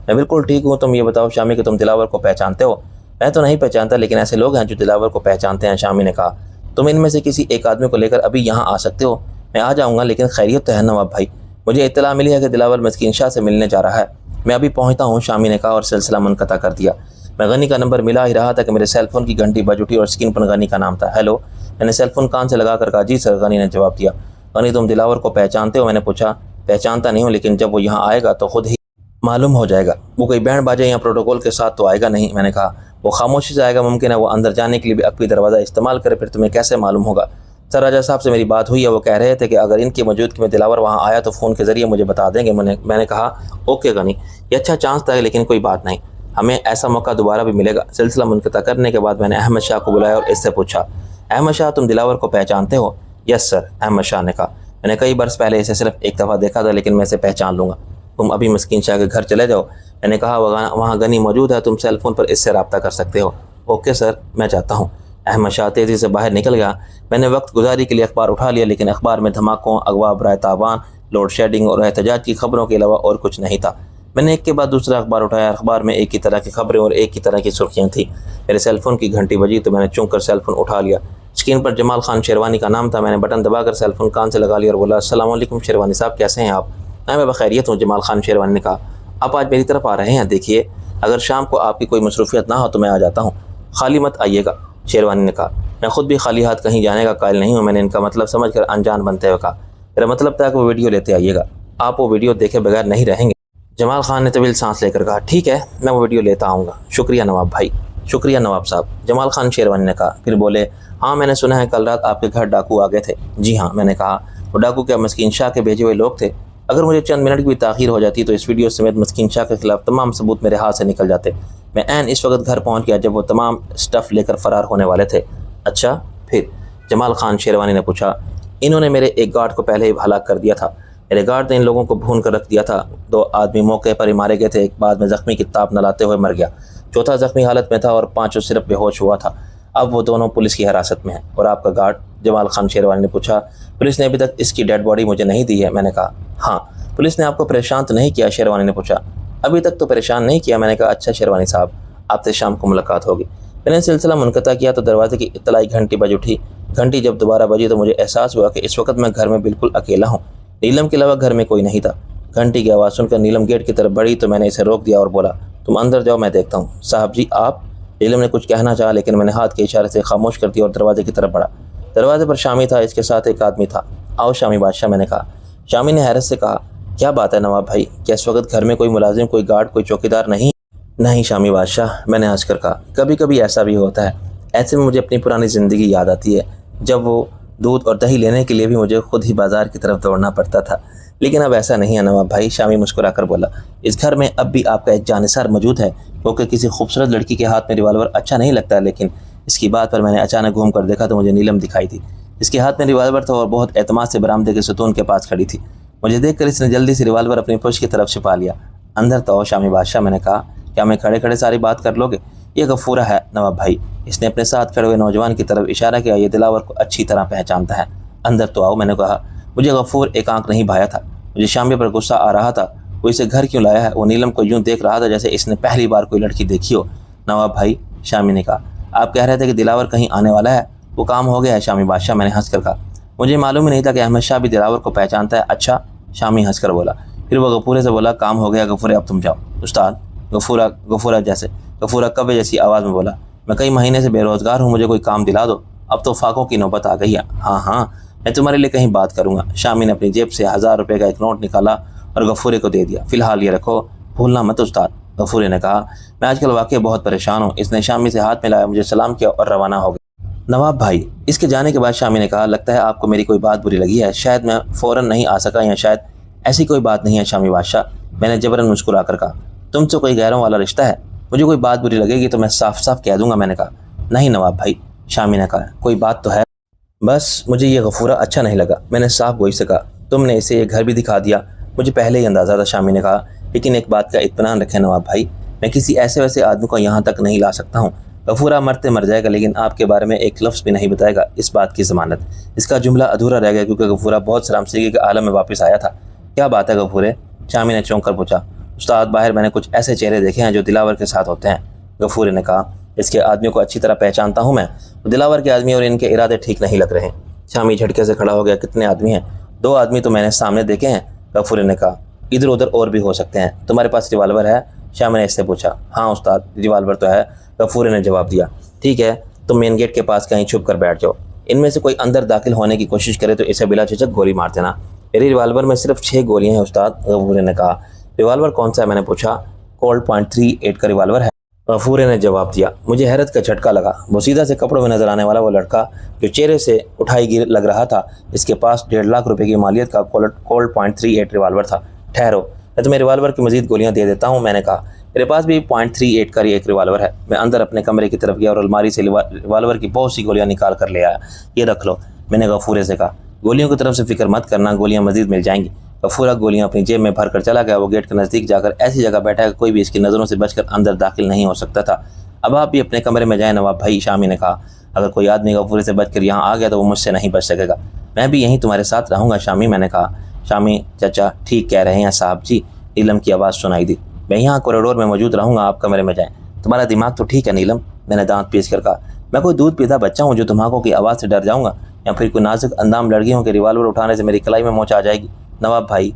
میں بالکل ٹھیک ہوں، تم یہ بتاؤ شامی کہ تم دلاور کو پہچانتے ہو؟ میں تو نہیں پہچانتا، لیکن ایسے لوگ ہیں جو دلاور کو پہچانتے ہیں، شامی نے کہا۔ تم ان میں سے کسی ایک آدمی کو لے کر ابھی یہاں آ سکتے ہو؟ میں آ جاؤں گا، لیکن خیریت تو ہے نواب بھائی؟ مجھے اطلاع ملی ہے کہ دلاور مسکین شاہ سے ملنے جا رہا ہے، میں ابھی پہنچتا ہوں، شامی نے کہا اور سلسلہ منقطع کر دیا۔ میں غنی کا نمبر ملا ہی رہا تھا کہ میرے سیل فون کی گھنٹی بج اٹھی اور اسکرین پر غنی کا نام تھا۔ ہیلو، میں نے سیل فون کان سے لگا کر کہا، جی سر، غنی نے جواب دیا۔ غنی، تم دلاور کو پہچانتے ہو؟ میں نے پوچھا۔ پہچانتا نہیں ہوں، لیکن جب وہ یہاں آئے گا تو خود ہی معلوم ہو جائے گا، وہ کوئی بینڈ باجے یا پروٹوکول کے ساتھ تو آئے گا نہیں۔ میں نے کہا، وہ خاموشی سے آئے گا، ممکن ہے وہ اندر جانے کے لیے بھی عقبی دروازہ استعمال کرے، پھر تمہیں کیسے معلوم ہوگا؟ سر، راجہ صاحب سے میری بات ہوئی ہے، وہ کہہ رہے تھے کہ اگر ان کی موجودگی میں دلاور وہاں آیا تو فون کے ذریعے مجھے بتا دیں گے۔ میں نے کہا، اوکے غنی، یہ اچھا چانس تھا، لیکن کوئی بات نہیں، ہمیں ایسا موقع دوبارہ بھی ملے گا۔ سلسلہ منقطع کرنے کے بعد میں نے احمد شاہ کو بلایا اور اس سے پوچھا، احمد شاہ، تم دلاور کو پہچانتے ہو؟ یس سر، احمد شاہ نے کہا، میں نے کئی برس پہلے اسے صرف ایک دفعہ دیکھا تھا، لیکن میں اسے پہچان لوں گا۔ تم ابھی مسکین شاہ کے گھر چلے جاؤ۔ میں نے کہا، وہاں غنی موجود ہے، تم سیل فون پر اس سے رابطہ کر سکتے ہو۔ اوکے سر، میں جاتا ہوں۔ احمد شاہ تیزی سے باہر نکل گیا۔ میں نے وقت گزاری کے لیے اخبار اٹھا لیا، لیکن اخبار میں دھماکوں، اغوا برائے تاوان، لوڈ شیڈنگ اور احتجاج کی خبروں کے علاوہ اور کچھ نہیں تھا۔ میں نے ایک کے بعد دوسرا اخبار اٹھایا، اخبار میں ایک ہی طرح کی خبریں اور ایک ہی طرح کی سرخیاں تھیں۔ میرے سیل فون کی گھنٹی بجی تو میں نے چونک کر سیل فون اٹھا لیا۔ اسکرین پر جمال خان شیروانی کا نام تھا۔ میں نے بٹن دبا کر سیل فون کان سے لگا لیا اور بولا، السلام علیکم شیروانی صاحب، کیسے ہیں آپ؟ میں بخیریت ہوں، جمال خان شیروانی نے کہا۔ آپ آج میری طرف آ رہے ہیں؟ دیکھیے، اگر شام کو آپ کی کوئی مصروفیت نہ ہو تو میں آ جاتا ہوں، خالی مت آئیے گا، شیروانی نے کہا۔ میں خود بھی خالی ہاتھ کہیں جانے کا قائل نہیں ہوں۔ میں نے ان کا مطلب سمجھ کر انجان بنتے ہوئے کہا، میرا مطلب تھا کہ وہ ویڈیو لیتے آئیے گا، آپ وہ ویڈیو دیکھے بغیر نہیں رہیں گے۔ جمال خان نے طویل سانس لے کر کہا، ٹھیک ہے، میں وہ ویڈیو لیتا آؤں گا، شکریہ نواب بھائی۔ شکریہ نواب صاحب، جمال خان شیروانی نے کہا۔ پھر بولے، ہاں میں نے سنا ہے کل رات آپ کے گھر ڈاکو آ گئے تھے۔ جی ہاں، میں نے کہا۔ وہ ڈاکو کیا مسکین شاہ کے بھیجے ہوئے لوگ تھے؟ اگر مجھے چند منٹ کی بھی تاخیر ہو جاتی تو اس ویڈیو سمیت مسکین شاہ کے خلاف تمام ثبوت میرے ہاتھ سے نکل جاتے۔ میں عین اس وقت گھر پہنچ گیا جب وہ تمام سٹف لے کر فرار ہونے والے تھے۔ اچھا پھر؟ جمال خان شیروانی نے پوچھا۔ انہوں نے میرے ایک گارڈ کو پہلے ہی ہلاک کر دیا تھا۔ میرے گارڈ نے ان لوگوں کو بھون کر رکھ دیا تھا۔ 2 آدمی موقع پر ہی مارے گئے تھے، ایک بعد میں زخمی کی تاب نہ لاتے ہوئے مر گیا، چوتھا زخمی حالت میں تھا اور 5 صرف بے ہوش ہوا تھا۔ اب وہ دونوں پولیس کی حراست میں ہیں۔ اور آپ کا گارڈ؟ جمال خان شیروانی نے پوچھا۔ پولیس نے ابھی تک اس کی ڈیڈ باڈی مجھے نہیں دی ہے۔ میں نے کہا۔ ہاں، پولیس نے آپ کو پریشان تو نہیں کیا؟ شیروانی نے پوچھا۔ ابھی تک تو پریشان نہیں کیا۔ میں نے کہا اچھا شیروانی صاحب، آپ سے شام کو ملاقات ہوگی۔ میں نے سلسلہ منقطع کیا تو دروازے کی اطلاعی گھنٹی بج اٹھی۔ گھنٹی جب دوبارہ بجی تو مجھے احساس ہوا کہ اس وقت میں گھر میں بالکل اکیلا ہوں، نیلم کے علاوہ گھر میں کوئی نہیں تھا۔ گھنٹی کی آواز سن کر نیلم گیٹ کی طرف بڑھی تو میں نے اسے روک دیا اور بولا، تم اندر جاؤ، میں دیکھتا ہوں۔ صاحب جی آپ؟ نیلم نے کچھ کہنا چاہا لیکن میں نے ہاتھ کے اشارے سے خاموش کر دیا اور دروازے کی طرف بڑھا۔ دروازے پر شامی تھا، اس کے ساتھ ایک آدمی تھا۔ آؤ شامی بادشاہ، میں نے کہا۔ شامی نے حیرت سے کہا، کیا بات ہے نواب بھائی، کیا اس وقت گھر میں کوئی ملازم، کوئی گارڈ، کوئی چوکیدار نہیں؟ نہیں شامی بادشاہ، میں نے ہنس کر کہا، کبھی کبھی ایسا بھی ہوتا ہے۔ ایسے میں مجھے اپنی پرانی زندگی یاد آتی ہے، جب وہ دودھ اور دہی لینے کے لیے بھی مجھے خود ہی بازار کی طرف دوڑنا پڑتا تھا، لیکن اب ایسا نہیں ہے نواب بھائی۔ شامی مسکرا کر بولا، اس گھر میں اب بھی آپ کا ایک جانثار موجود ہے، کیونکہ کسی خوبصورت لڑکی کے ہاتھ میں ریوالور اچھا نہیں لگتا، لیکن اس کی بات پر میں نے اچانک گھوم کر دیکھا تو مجھے نیلم دکھائی تھی۔ اس کے ہاتھ میں ریوالور تھا اور بہت اعتماد سے برآمدے کے ستون کے پاس کھڑی تھی۔ مجھے دیکھ کر اس نے جلدی سے ریوالور اپنی پشت کی طرف چھپا لیا۔ اندر تو آؤ شامی بادشاہ، میں نے کہا۔ کیا میں کھڑے کھڑے ساری بات کر لو گے؟ یہ غفورہ ہے نواب بھائی، اس نے اپنے ساتھ کھڑے ہوئے نوجوان کی طرف اشارہ کیا، یہ دلاور کو اچھی طرح پہچانتا ہے۔ اندر تو آؤ، میں نے کہا۔ مجھے غفور ایک آنکھ نہیں بھایا تھا، مجھے شامی پر غصہ آ رہا تھا، وہ اسے گھر کیوں لایا ہے؟ وہ نیلم کو یوں دیکھ رہا تھا جیسے اس نے پہلی بار کوئی لڑکی دیکھی ہو۔ نواب بھائی، شامی نے کہا، آپ کہہ رہے تھے کہ دلاور کہیں آنے والا ہے، وہ کام ہو گیا ہے شامی بادشاہ، میں نے ہنس کر کہا۔ مجھے معلوم ہی نہیں تھا کہ احمد شاہ بھی دلاور کو پہچانتا ہے۔ اچھا، شامی ہنس کر بولا۔ پھر وہ غفورے سے بولا، کام ہو گیا غفورے، اب تم جاؤ۔ استاد، غفورہ کبے جیسی آواز میں بولا، میں کئی مہینے سے بے روزگار ہوں، مجھے کوئی کام دلا دو، اب تو فاقوں کی نوبت آ گئی ہے۔ ہاں ہاں، میں تمہارے لیے کہیں بات کروں گا۔ شامی نے اپنی جیب سے 1000 روپے کا ایک نوٹ نکالا اور غفورے کو دے دیا۔ فی الحال یہ رکھو، بھولنا مت استاد۔ غفورے نے کہا، میں آج کل واقعی بہت پریشان ہوں۔ اس نے شامی سے ہاتھ ملایا، مجھے سلام کیا اور روانہ ہو گیا۔ نواب بھائی، اس کے جانے کے بعد شامی نے کہا، لگتا ہے آپ کو میری کوئی بات بری لگی ہے، شاید میں فوراً نہیں آ سکا، یا شاید ایسی کوئی بات نہیں ہے شامی بادشاہ، میں نے جبراً مسکرا کر کہا۔ تم سے کوئی غیروں والا رشتہ ہے؟ مجھے کوئی بات بری لگے گی تو میں صاف صاف کہہ دوں گا، میں نے کہا۔ نہیں نواب بھائی، شامی نے کہا، کوئی بات تو ہے، بس مجھے یہ غفورہ اچھا نہیں لگا، میں نے صاف گوئی سے کہا۔ تم نے اسے یہ گھر بھی دکھا دیا، مجھے پہلے ہی اندازہ تھا، شامی نے کہا، لیکن ایک بات کا اطمینان رکھیں نواب بھائی، میں کسی ایسے ویسے آدمی کو یہاں تک نہیں لا سکتا ہوں۔ غفورہ مرتے مر جائے گا لیکن آپ کے بارے میں ایک لفظ بھی نہیں بتائے گا، اس بات کی ضمانت۔ اس کا جملہ ادھورا رہ گیا کیونکہ غفورہ بہت شرمساری کے عالم میں واپس آیا تھا۔ کیا بات ہے غفورے؟ شامی نے چونک کر پوچھا۔ استاد، باہر میں نے کچھ ایسے چہرے دیکھے ہیں جو دلاور کے ساتھ ہوتے ہیں، غفورے نے کہا۔ اس کے آدمیوں کو اچھی طرح پہچانتا ہوں میں، دلاور کے آدمی اور ان کے ارادے ٹھیک نہیں لگ رہے۔ شامی جھٹکے سے کھڑا ہو گیا، کتنے آدمی ہیں؟ 2 آدمی تو میں نے سامنے دیکھے ہیں، غفورے نے کہا، ادھر ادھر اور بھی ہو سکتے ہیں۔ تمہارے پاس ریوالور ہے؟ شامی نے اس سے پوچھا۔ ہاں استاد، ریوالور تو ہے، غفورے نے جواب دیا۔ ٹھیک ہے، تم مین گیٹ کے پاس کہیں چھپ کر بیٹھ جاؤ، ان میں سے کوئی اندر داخل ہونے کی کوشش کرے تو اسے بلا جھجک گولی مار دینا۔ میری ریوالور میں صرف 6 گولیاں ہیں استاد، غفورے نے کہا۔ ریوالور کون سا ہے؟ میں نے پوچھا۔ کولٹ .38 کا ریوالور ہے، غفورے نے جواب دیا۔ مجھے حیرت کا جھٹکا لگا، بوسیدہ سے کپڑوں میں نظر آنے والا وہ لڑکا جو چہرے سے اٹھائی گیر لگ رہا تھا، اس کے پاس 1.5 لاکھ روپے کی مالیت کا کولٹ .38 ریوالور تھا۔ ٹھہرو، میں تمہیں ریوالور کی مزید گولیاں دے دیتا ہوں، میں نے کہا۔ میرے پاس بھی .38 کا ایک ریوالور ہے۔ میں اندر اپنے کمرے کی طرف گیا اور الماری سے ریوالور کی بہت سی گولیاں نکال کر لے آیا۔ یہ رکھ لو، میں نے غفورے سے کہا۔ گولیوں کی طرف سے فکر مت کرنا، گولیاں مزید مل جائیں گی۔ غفورہ گولیاں اپنی جیب میں بھر کر چلا گیا۔ وہ گیٹ کے نزدیک جا کر ایسی جگہ بیٹھا کہ کوئی بھی اس کی نظروں سے بچ کر اندر داخل نہیں ہو سکتا تھا۔ اب آپ بھی اپنے کمرے میں جائیں نواب بھائی، شامی نے کہا۔ اگر کوئی آدمی غفورے سے بچ کر یہاں آ گیا تو وہ مجھ سے نہیں بچ سکے گا، میں بھی یہیں تمہارے ساتھ رہوں گا شامی، میں نے کہا۔ شامی چچا ٹھیک کہہ رہے ہیں صاحب جی، نیلم کی آواز سنائی دی۔ میں یہاں کوریڈور میں موجود رہوں گا، آپ کمرے میں جائیں۔ تمہارا دماغ تو ٹھیک ہے نیلم، میں نے دانت پیس کر کہا۔ میں کوئی دودھ پیتا بچہ ہوں جو دھماکوں کی آواز سے ڈر جاؤں گا، یا پھر کوئی نازک اندام لڑکیوں کے ریوالور اٹھانے سے میری کلائی میں موچ آ جائے گی؟ نواب بھائی،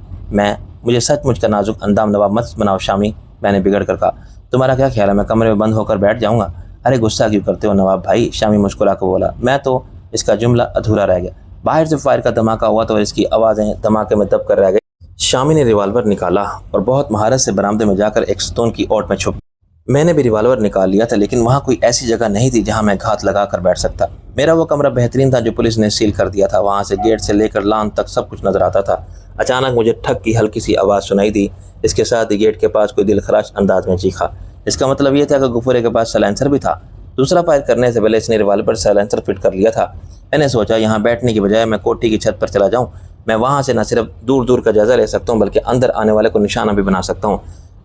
مجھے سچ مجھ کا نازک اندام نواب مت بناؤ شامی، میں نے بگڑ کر کہا۔ تمہارا کیا خیال ہے میں کمرے میں بند ہو کر بیٹھ جاؤں گا؟ ارے غصہ کیوں کرتے ہو نواب بھائی، شامی مسکرا کر بولا۔ میں تو اس کا جملہ ادھورا رہ گیا۔ باہر سے فائر کا دھماکہ ہوا تو اس کی آوازیں دھماکے میں دب کر رہ گئی۔ شامی نے ریوالور نکالا اور بہت مہارت سے برآمدے میں جا کر ایک ستون کی اوٹ میں چھپ میں نے بھی ریوالور نکال لیا تھا، لیکن وہاں کوئی ایسی جگہ نہیں تھی جہاں میں گھات لگا کر بیٹھ سکتا۔ میرا وہ کمرہ بہترین تھا جو پولیس نے سیل کر دیا تھا، وہاں سے گیٹ سے لے کر لان تک سب کچھ نظر آتا تھا۔ اچانک مجھے ٹھک کی ہلکی سی آواز سنائی دی، اس کے ساتھ ہی گیٹ کے پاس کوئی دل خراش انداز میں چیخا۔ اس کا مطلب یہ تھا کہ غفورے کے پاس سائلنسر بھی تھا۔ دوسرا فائر کرنے سے پہلے اس نے ریوالور پر سائلنسر فٹ کر لیا تھا۔ میں نے سوچا یہاں بیٹھنے کی بجائے میں کوٹھی کی چھت پر چلا جاؤں، میں وہاں سے نہ صرف دور دور کا جائزہ لے سکتا ہوں بلکہ اندر آنے والے کو نشانہ بھی بنا سکتا ہوں۔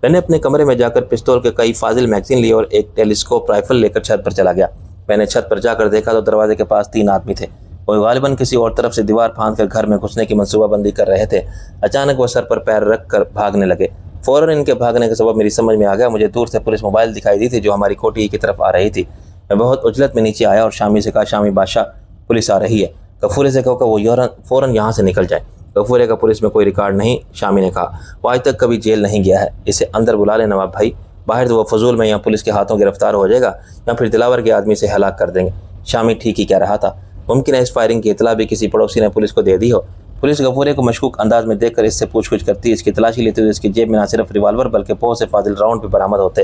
میں نے اپنے کمرے میں جا کر پستول کے کئی فاضل میگزین لیے اور ایک ٹیلیسکوپ رائفل لے کر چھت پر چلا گیا۔ میں نے چھت پر جا کر دیکھا تو دروازے کے پاس 3 آدمی تھے، وہ غالباً کسی اور طرف سے دیوار پھاند کر گھر میں گھسنے کی منصوبہ بندی کر رہے تھے۔ اچانک وہ سر پر پیر رکھ کر بھاگنے لگے۔ فوراً ان کے بھاگنے کا سبب میری سمجھ میں آ گیا۔ مجھے دور سے پولیس موبائل دکھائی دی تھی جو ہماری کوٹھی کی طرف آ رہی تھی۔ میں بہت عجلت میں نیچے آیا اور شامی سے کہا، شامی بادشاہ، پولیس آ رہی ہے، غفورے سے کہو کہ وہ فوراً یہاں سے نکل جائے۔ غفورے کا پولیس میں کوئی ریکارڈ نہیں، شامی نے کہا، وہ آج تک کبھی جیل نہیں گیا ہے، اسے اندر بلا لے نواب بھائی، باہر تو وہ فضول میں یا پولیس کے ہاتھوں گرفتار ہو جائے گا یا پھر دلاور کے آدمی سے ہلاک کر دیں گے۔ شامی ٹھیک ہی کہہ رہا تھا، ممکن ہے اس فائرنگ کی اطلاع بھی کسی پڑوسی نے پولیس کو دے دی ہو۔ پولیس غفورے کو مشکوک انداز میں دیکھ کر اس سے پوچھ گچھ کرتی، اس کی تلاشی لیتے ہوئے اس کی جیب میں نہ صرف ریوالور بلکہ بہت سے فاضل راؤنڈ بھی برآمد ہوتے۔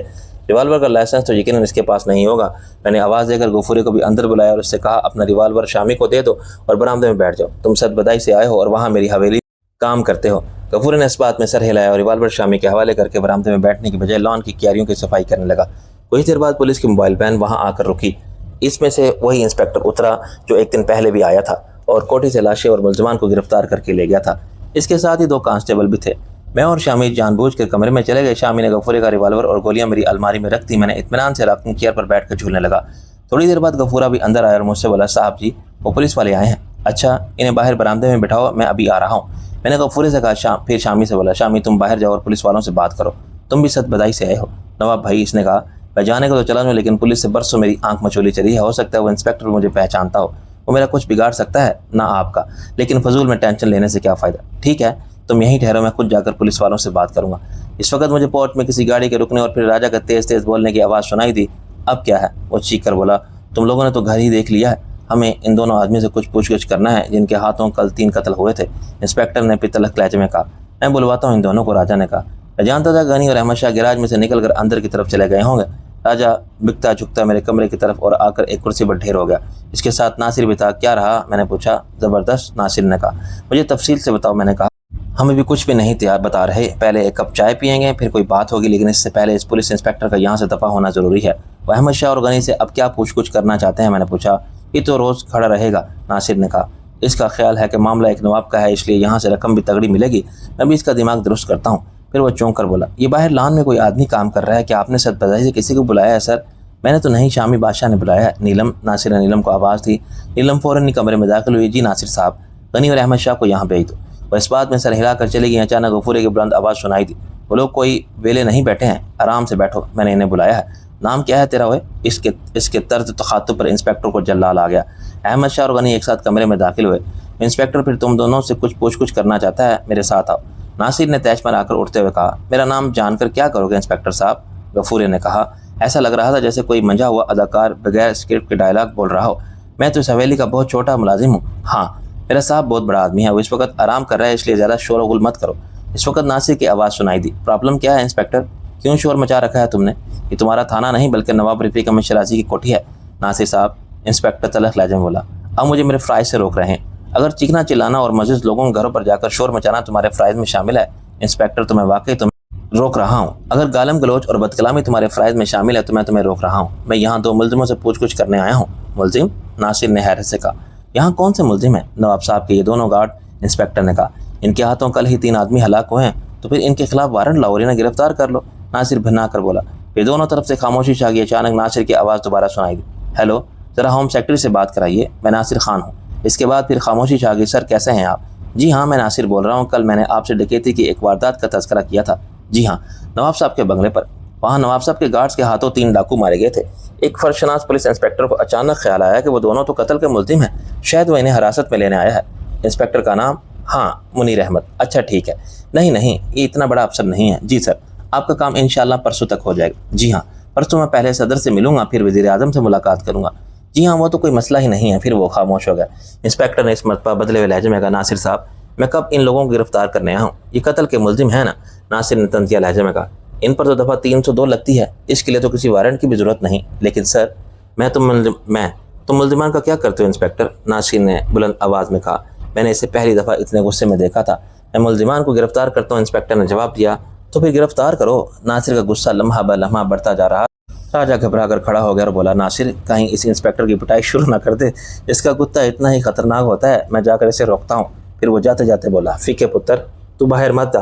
ریوالور کا لائسنس تو یقیناً اس کے پاس نہیں ہوگا۔ میں نے آواز دے کر غفورے کو بھی اندر بلایا اور اس سے کہا، اپنا ریوالور شامی کو دے دو اور برآمدے میں بیٹھ جاؤ، تم صد بدائی سے آئے ہو اور وہاں میری حویلی کام کرتے ہو۔ غفورے نے اس بات میں سر ہلایا اور ریوالور شامی کے حوالے کر کے برآمدے میں بیٹھنے کی بجائے لان کی کیاریوں کی صفائی کرنے لگا۔ کچھ دیر بعد پولیس کی موبائل وین وہاں آ کر رکی۔ اس میں سے وہی انسپکٹر اترا جو ایک دن پہلے بھی آیا تھا اور کوٹھی سے لاشیں اور ملزمان کو گرفتار کر کے لے گیا تھا۔ اس کے ساتھ ہی 2 کانسٹیبل بھی تھے۔ میں اور شامی جان بوجھ کر کمرے میں چلے گئے۔ شامی نے غفورے کا ریوالور اور گولیاں میری الماری میں رکھ دی۔ میں نے اطمینان سے راکنگ چیئر پر بیٹھ کر جھولنے لگا۔ تھوڑی دیر بعد غفورہ بھی اندر آیا اور مجھ سے بولا، صاحب جی، وہ پولیس والے آئے ہیں۔ اچھا، انہیں باہر برآمدے میں بٹھاؤ، میں ابھی آ رہا ہوں۔ میں نے غفورے سے کہا، پھر شامی سے بولا، شامی تم باہر جاؤ اور پولیس والوں سے بات کرو، تم بھی صد بدائی سے آئے ہو۔ نواب بھائی، اس نے کہا، میں جانے کو تو چلا جاؤں لیکن پولیس سے برسوں میری آنکھ مچولی چلی ہے، ہو سکتا ہے وہ انسپکٹر مجھے پہچانتا ہو، وہ میرا کچھ بگاڑ سکتا ہے، نہ آپ کا، لیکن فضول میں ٹینشن لینے سے کیا فائدہ۔ ٹھیک ہے، تم یہیں ٹھہرو، میں خود جا کر پولیس والوں سے بات کروں گا۔ اس وقت مجھے پورٹ میں کسی گاڑی کے رکنے اور پھر راجہ کا تیز تیز بولنے کی آواز سنائی دی۔ اب کیا ہے؟ وہ چیخ کر بولا، تم لوگوں نے تو گھر ہی دیکھ لیا ہے، ہمیں ان دونوں آدمی سے کچھ پوچھ گچھ کرنا ہے جن کے ہاتھوں کل 3 قتل ہوئے تھے۔ انسپکٹر نے پتلک لہجے میں کہا، میں بلواتا ہوں ان دونوں کو، راجہ نے کہا۔ میں جانتا تھا غنی اور احمد شاہ گراج میں سے نکل کر اندر کی طرف چلے گئے ہوں گے۔ راجہ بکتا جھکتا میرے کمرے کی طرف اور آ کر ایک کرسی پر ڈھیر ہو گیا۔ اس کے ساتھ ناصر بھی تھا۔ کیا رہا؟ میں نے پوچھا۔ زبردست، ناصر نے کہا۔ مجھے تفصیل سے بتاؤ، میں نے کہا۔ ہمیں بھی کچھ بھی نہیں تیار بتا رہے، پہلے ایک کپ چائے پیئیں گے پھر کوئی بات ہوگی، لیکن اس سے پہلے اس پولیس انسپکٹر کا یہاں سے دفع ہونا ضروری ہے۔ وہ احمد شاہ اور غنی سے اب کیا پوچھ گچھ کرنا چاہتے ہیں؟ میں نے پوچھا۔ یہ تو روز کھڑا رہے گا، ناصر نے کہا۔ اس کا خیال ہے کہ معاملہ ایک نواب کا ہے، اس لیے یہاں سے رقم بھی تگڑی ملے گی، میں بھی اس کا دماغ درست کرتا ہوں۔ پھر وہ چونک کر بولا، یہ باہر لان میں کوئی آدمی کام کر رہا ہے، کیا آپ نے صد بدائی سے کسی کو بلایا ہے سر؟ میں نے تو نہیں، شامی بادشاہ نے بلایا ہے، نیلم، ناصر نے نیلم کو آواز دی۔ نیلم فوراً کمرے میں داخل ہوئی۔ جی ناصر صاحب، غنی اور احمد شاہ کو یہاں بھیج دو۔ وہ اس بات میں سر ہلا کر چلی گئی۔ اچانک غفورے کی بلند آواز سنائی دی، وہ لوگ کوئی ویلے نہیں بیٹھے ہیں، آرام سے بیٹھو، میں نے انہیں بلایا ہے۔ نام کیا ہے تیرا؟ ہوئے اس کے طرز تخاطب پر انسپکٹر کو جلال آ گیا۔ احمد شاہ اور غنی ایک ساتھ کمرے میں داخل ہوئے۔ انسپکٹر پھر تم دونوں سے کچھ پوچھ گچھ کرنا چاہتا ہے، میرے ساتھ آؤ، ناصر نے تیش پر آ کر اٹھتے ہوئے کہا۔ میرا نام جان کر کیا کرو گے انسپکٹر صاحب؟ غفورے نے کہا۔ ایسا لگ رہا تھا جیسے کوئی منجھا ہوا اداکار بغیر اسکرپٹ کے ڈائلاگ بول رہا ہو۔ میں تو اس حویلی کا بہت چھوٹا ملازم ہوں۔ ہاں، میرا صاحب بہت بڑا آدمی ہے، وہ اس وقت آرام کر رہا ہے، اس لیے زیادہ شور و غل مت کرو۔ اس وقت ناصر کی آواز سنائی دی۔ پرابلم کیا ہے انسپکٹر؟ کیوں شور مچا رکھا ہے تم نے؟ یہ تمہارا تھانہ نہیں بلکہ نواب رفیق احمد شیرازی کی کوٹھی ہے۔ ناصر صاحب، انسپکٹر تلخ لہجے میں بولا، اب مجھے میرے فرائض سے روک رہے ہیں۔ اگر چیخنا چلانا اور معزز لوگوں کے گھروں پر جا کر شور مچانا تمہارے فرائض میں شامل ہے انسپکٹر، تو میں واقعی تمہیں روک رہا ہوں۔ اگر گالم گلوچ اور بدکلامی تمہارے فرائض میں شامل ہے تو میں تمہیں روک رہا ہوں۔ میں یہاں 2 ملزموں سے پوچھ گچھ کرنے آیا ہوں۔ ملزم؟ ناصر نے حیرت سے کہا۔ یہاں کون سے ملزم ہیں؟ نواب صاحب کے یہ دونوں گارڈ، انسپکٹر نے کہا۔ ان کے ہاتھوں کل ہی 3 آدمی ہلاک ہوئے ہیں، تو پھر ان کے خلاف وارنٹ لاؤ اور انہیں گرفتار کر لو، ناصر بھنا کر بولا۔ پھر دونوں طرف سے خاموشی چھا گئی۔ اچانک ناصر کی آواز دوبارہ سنائی دی، ہیلو، ذرا ہوم سیکرٹری سے بات کرائیے، میں ناصر خان ہوں۔ اس کے بعد پھر خاموشی چھا گئی۔ سر کیسے ہیں آپ؟ جی ہاں، میں ناصر بول رہا ہوں، کل میں نے آپ سے ڈکیتی کی ایک واردات کا تذکرہ کیا تھا۔ جی ہاں، نواب صاحب کے بنگلے پر۔ وہاں نواب صاحب کے گارڈز کے ہاتھوں 3 ڈاکو مارے گئے تھے۔ ایک فرشناس پولیس انسپکٹر کو اچانک خیال آیا کہ وہ دونوں تو قتل کے ملزم ہیں، شاید وہ انہیں حراست میں لینے آیا ہے۔ انسپکٹر کا نام؟ ہاں، منیر احمد۔ اچھا ٹھیک ہے، نہیں، یہ اتنا بڑا افسر نہیں ہے۔ جی سر، آپ کا کام انشاءاللہ پرسوں تک ہو جائے گا۔ جی ہاں، پرسوں میں پہلے صدر سے ملوں گا، پھر وزیر اعظم سے ملاقات کروں گا۔ جی ہاں، وہ تو کوئی مسئلہ ہی نہیں ہے۔ پھر وہ خاموش ہو گیا۔ انسپکٹر نے اس مرتبہ بدلے ہوئے لہجے میں کہا، ناصر صاحب، میں کب ان لوگوں کو گرفتار کرنے آیا ہوں؟ یہ قتل کے ملزم ہیں نا؟ ناصر نے تنزیہ لہجے میں کہا۔ ان پر تو دفعہ 302 لگتی ہے، اس کے لیے تو کسی وارنٹ کی بھی ضرورت نہیں۔ لیکن سر تم ملزمان کا کیا کرتے ہو انسپکٹر؟ ناصر نے بلند آواز میں کہا۔ میں نے اسے پہلی دفعہ اتنے غصے میں دیکھا تھا۔ میں ملزمان کو گرفتار کرتا ہوں، انسپکٹر نے جواب دیا۔ تو پھر گرفتار کرو۔ ناصر کا غصہ لمحہ بہ لمحہ بڑھتا جا رہا۔ راجہ گھبرا کر کھڑا ہو گیا اور بولا، ناصر کہیں اس انسپکٹر کی پٹائی شروع نہ کر دے، اس کا کتا اتنا ہی خطرناک ہوتا ہے، میں جا کر اسے روکتا ہوں۔ پھر وہ جاتے جاتے بولا، فقہ پتر تو باہر مت جا۔